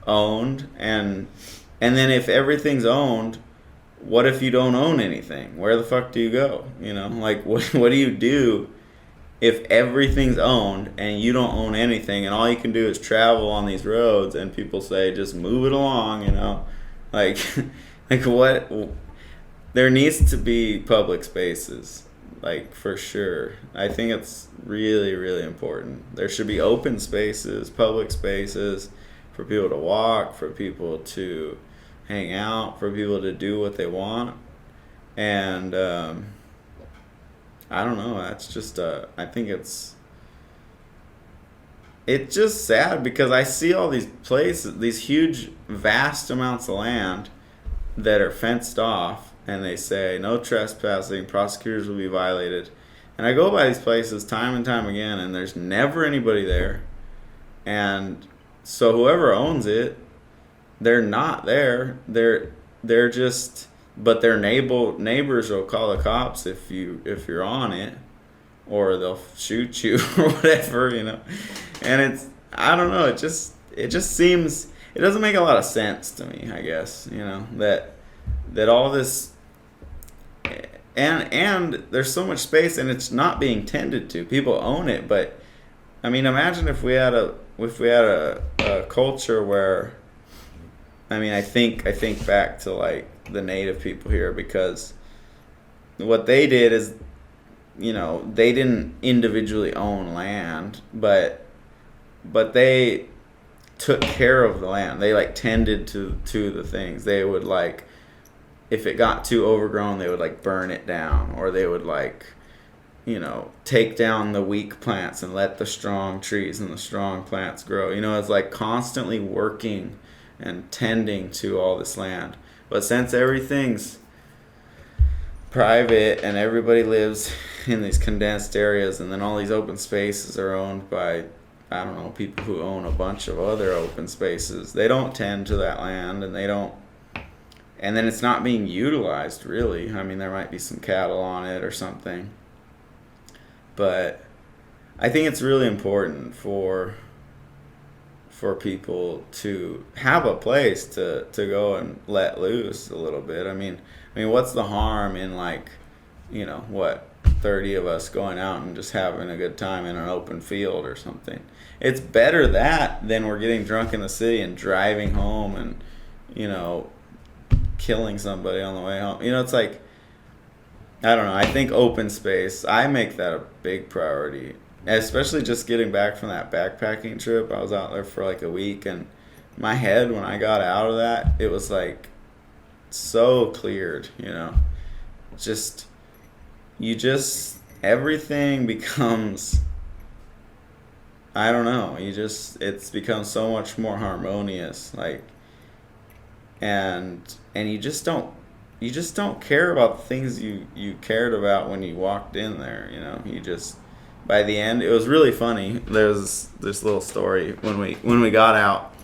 S2: owned? And then if everything's owned, what if you don't own anything? Where the fuck do you go? You know, like, what do you do if everything's owned and you don't own anything, and all you can do is travel on these roads, and people say, just move it along, you know? Like, like what? There needs to be public spaces, like, for sure. I think it's really, really important. There should be open spaces, public spaces, for people to walk, for people to hang out, for people to do what they want. And I don't know, that's just I think it's just sad because I see all these places, these huge vast amounts of land that are fenced off, and they say no trespassing, prosecutors will be violated, and I go by these places time and time again, and there's never anybody there. And so whoever owns it, they're not there. They're just, but their neighbors will call the cops if you're on it, or they'll shoot you or whatever, you know. And it's, I don't know, it just seems, it doesn't make a lot of sense to me, I guess, you know, that all this, and there's so much space and it's not being tended to. People own it, but I mean, imagine if we had a culture where, I mean, I think back to like the native people here, because what they did is, you know, they didn't individually own land, but they took care of the land. They like tended to the things. They would, like, if it got too overgrown, they would like burn it down, or they would, like, you know, take down the weak plants and let the strong trees and the strong plants grow. You know, it's like constantly working and tending to all this land. But since everything's private and everybody lives in these condensed areas, and then all these open spaces are owned by, I don't know, people who own a bunch of other open spaces, they don't tend to that land, and they don't, and then it's not being utilized really. I mean, there might be some cattle on it or something, but I think it's really important for people to have a place to go and let loose a little bit. I mean, what's the harm in, like, you know, what, 30 of us going out and just having a good time in an open field or something? It's better that than we're getting drunk in the city and driving home and, you know, killing somebody on the way home. You know, it's like, I don't know. I think open space, I make that a big priority. Especially just getting back from that backpacking trip. I was out there for like a week, and my head, when I got out of that, it was like so cleared, you know. Everything becomes, I don't know, it's become so much more harmonious, like, and you just don't care about the things you cared about when you walked in there, you know. by the end, it was really funny. There's this little story when we got out.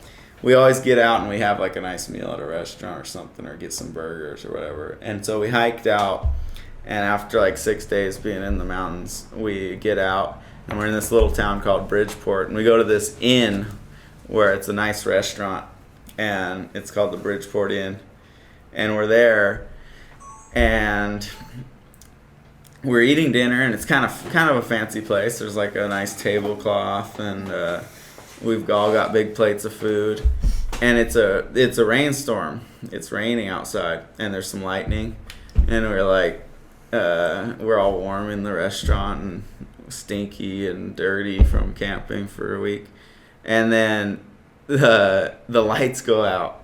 S2: We always get out and we have like a nice meal at a restaurant or something, or get some burgers or whatever. And so we hiked out, and after like 6 days being in the mountains, we get out and we're in this little town called Bridgeport, and we go to this inn where it's a nice restaurant, and it's called the Bridgeport Inn. And we're there, and we're eating dinner, and it's kind of a fancy place. There's like a nice tablecloth, and we've all got big plates of food, and it's a rainstorm. It's raining outside, and there's some lightning, and we're like, we're all warm in the restaurant and stinky and dirty from camping for a week, and then the lights go out,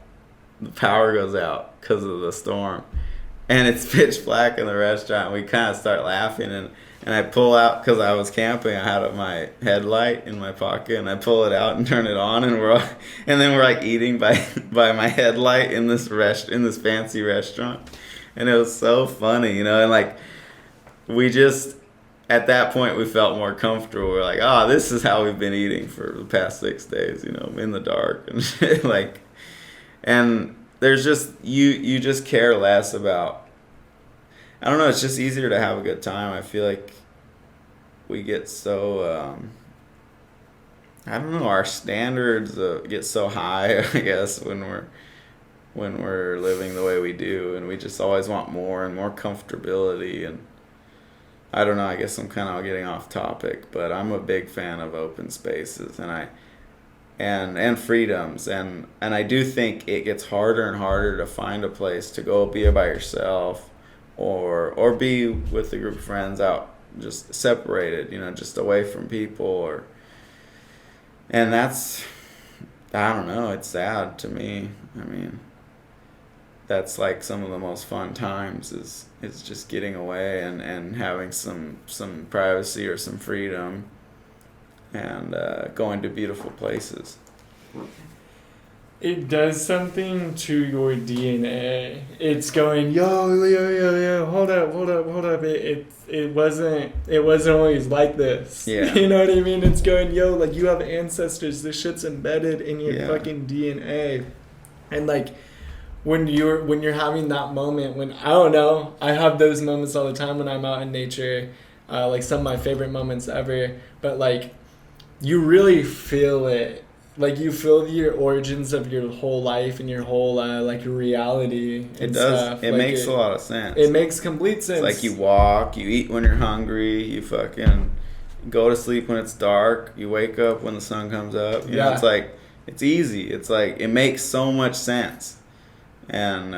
S2: the power goes out because of the storm. And it's pitch black in the restaurant. We kind of start laughing, and I pull out, because I was camping, I had my headlight in my pocket, and I pull it out and turn it on, and then we're like eating by my headlight in this fancy restaurant, and it was so funny, and like we just at that point we felt more comfortable. We're like, oh, this is how we've been eating for the past 6 days, in the dark and shit, like, and. There's just, you just care less about, I don't know, it's just easier to have a good time. I feel like we get so, I don't know, our standards get so high, I guess, when we're living the way we do, and we just always want more and more comfortability, and I don't know, I guess I'm kind of getting off topic, but I'm a big fan of open spaces, and freedoms, and I do think it gets harder and harder to find a place to go be by yourself or be with a group of friends out just separated, just away from people, and that's, I don't know, it's sad to me. I mean, that's like some of the most fun times is just getting away and having some privacy or some freedom, and going to beautiful places.
S1: It does something to your DNA. It's going, yo, hold up. It wasn't always like this.
S2: Yeah.
S1: You know what I mean? It's going, yo, like, you have ancestors. This shit's embedded in your fucking DNA. And like, when you're having that moment, when, I don't know, I have those moments all the time when I'm out in nature, like some of my favorite moments ever, but like, you really feel it. Like, you feel your origins of your whole life and your whole like reality.
S2: It does.
S1: Stuff.
S2: It
S1: like
S2: makes a lot of sense.
S1: It makes complete sense.
S2: It's like you walk, you eat when you're hungry, you fucking go to sleep when it's dark, you wake up when the sun comes up. You know, it's like, it's easy. It's like, it makes so much sense. And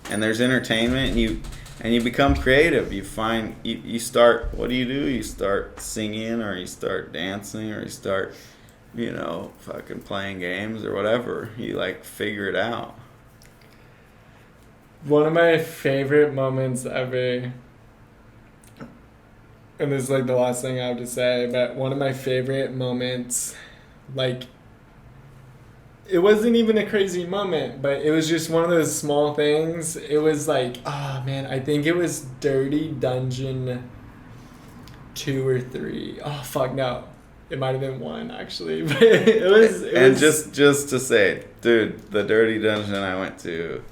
S2: there's entertainment, and you become creative. You find, you start, what do? You start singing, or you start dancing, or you start, fucking playing games or whatever. You like figure it out.
S1: One of my favorite moments ever, and this is like the last thing I have to say, but one of my favorite moments, like, it wasn't even a crazy moment, but it was just one of those small things. It was like, oh man, I think it was Dirty Dungeon 2 or 3. Oh fuck, no. It might have been 1 actually. But it was
S2: just to say, dude, the Dirty Dungeon I went to,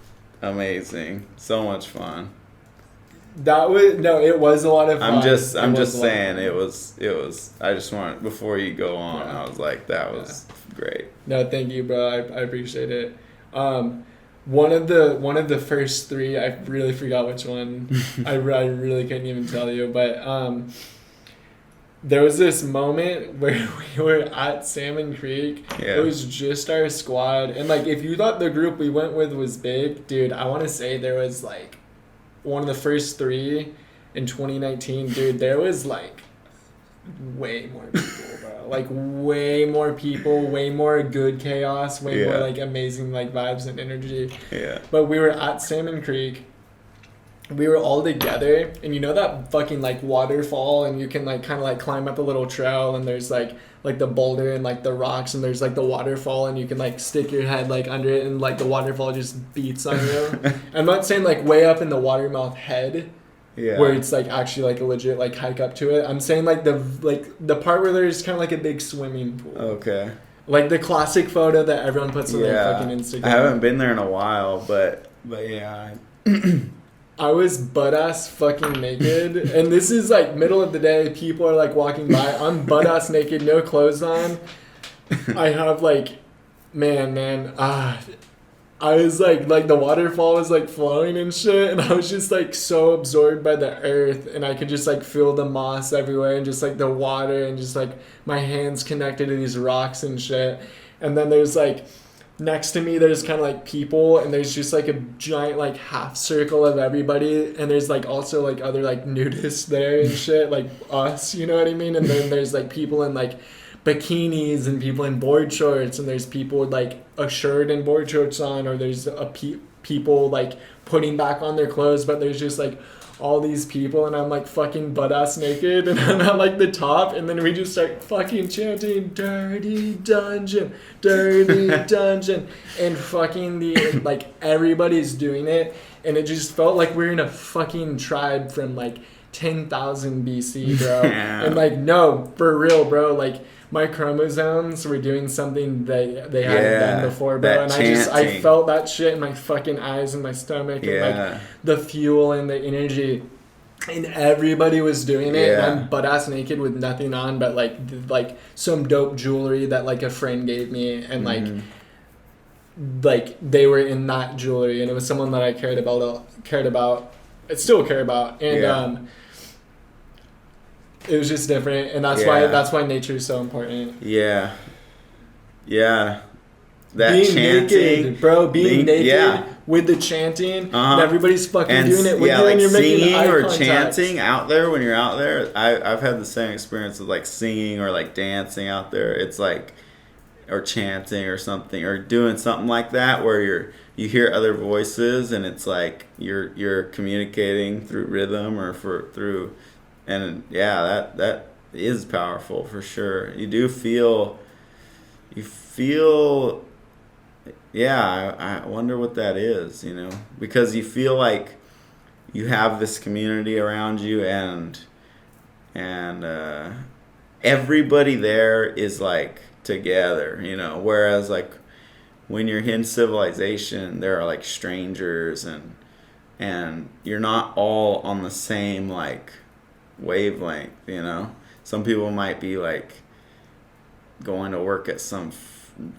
S2: amazing. So much fun.
S1: It was a lot of fun.
S2: I'm just saying it was I just want, before you go on, I was like, that was great.
S1: No, thank you, bro. I appreciate it. One of the first 3, I really forgot which one. I really couldn't even tell you, but there was this moment where we were at Salmon Creek.
S2: Yeah.
S1: It was just our squad, and like, if you thought the group we went with was big, dude, I want to say there was like one of the first 3 in 2019, dude. There was like way more people, bro. Like, way more people, way more good chaos, way more like amazing like vibes and energy.
S2: Yeah.
S1: But we were at Salmon Creek. We were all together, and you know that fucking like waterfall, and you can like kind of like climb up a little trail, and there's like the boulder and like the rocks, and there's like the waterfall, and you can like stick your head like under it, and like the waterfall just beats on you. I'm not saying like way up in the watermouth head,
S2: Yeah.
S1: where it's like actually like a legit like hike up to it. I'm saying like the part where there's kind of like a big swimming pool.
S2: Okay.
S1: Like the classic photo that everyone puts on their fucking Instagram.
S2: I haven't been there in a while, but yeah.
S1: I was butt ass fucking naked, and this is like middle of the day. People are like walking by. I'm butt ass naked, no clothes on. I have like, I was like the waterfall was like flowing and shit, and I was just like so absorbed by the earth, and I could just like feel the moss everywhere, and just like the water, and just like my hands connected to these rocks and shit. And then there's like next to me there's kind of like people, and there's just like a giant like half circle of everybody, and there's like also like other like nudists there and shit, like us, you know what I mean? And then there's like people in like bikinis and people in board shorts, and there's people with like a shirt and board shorts on, or there's people like putting back on their clothes, but there's just like all these people, and I'm like fucking butt ass naked, and I'm at like the top, and then we just start fucking chanting dirty dungeon, and fucking the like everybody's doing it, and it just felt like we're in a fucking tribe from like 10,000 BC, bro. And like, no, for real, bro, like my chromosomes were doing something that they hadn't done before, bro. And I felt that shit in my fucking eyes and my stomach, and like the fuel and the energy, and everybody was doing it. And I'm butt ass naked with nothing on but like some dope jewelry that like a friend gave me, and like they were in that jewelry, and it was someone that I cared about, I still care about, and it was just different, and that's why nature is so important. Yeah. That being chanting, naked, bro. Being naked with the chanting, and everybody's fucking doing it with you,
S2: like
S1: and you're making
S2: singing
S1: eye
S2: or
S1: contact.
S2: chanting out there when you're out there. I've had the same experience with like singing or like dancing out there. It's like, or chanting or something, or doing something like that where you hear other voices, and it's like you're communicating through rhythm or through. And that is powerful for sure. You feel, I wonder what that is, you know, because you feel like you have this community around you, and everybody there is like together, you know, whereas like when you're in civilization, there are like strangers, and you're not all on the same like wavelength, you know. Some people might be like going to work at some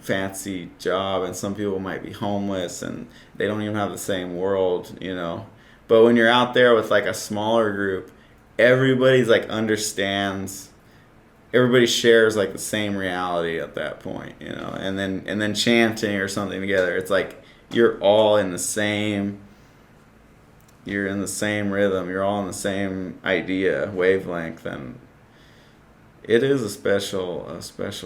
S2: fancy job, and some people might be homeless, and they don't even have the same world, you know. But when you're out there with like a smaller group, everybody's like understands, everybody shares like the same reality at that point, you know. And then chanting or something together, it's like you're all in the same, you're in the same rhythm, you're all in the same idea, wavelength, and it is a special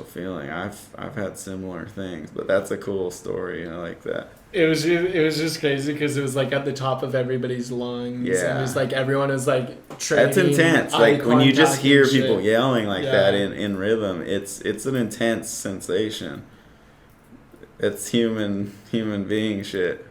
S2: feeling. I've had similar things, but that's a cool story, I like that.
S1: It was just crazy because it was like at the top of everybody's lungs, and it was like everyone is like trading.
S2: That's intense. Like when you just hear people yelling like that in rhythm, it's an intense sensation. It's human being shit.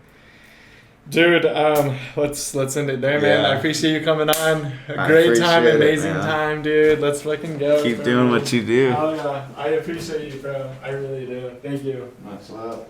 S1: Dude, let's end it there, man. I appreciate you coming on. A great time, amazing time, dude. Let's fucking go.
S2: Keep doing what you do.
S1: Oh yeah, I appreciate you, bro. I really do. Thank you.
S2: Much love.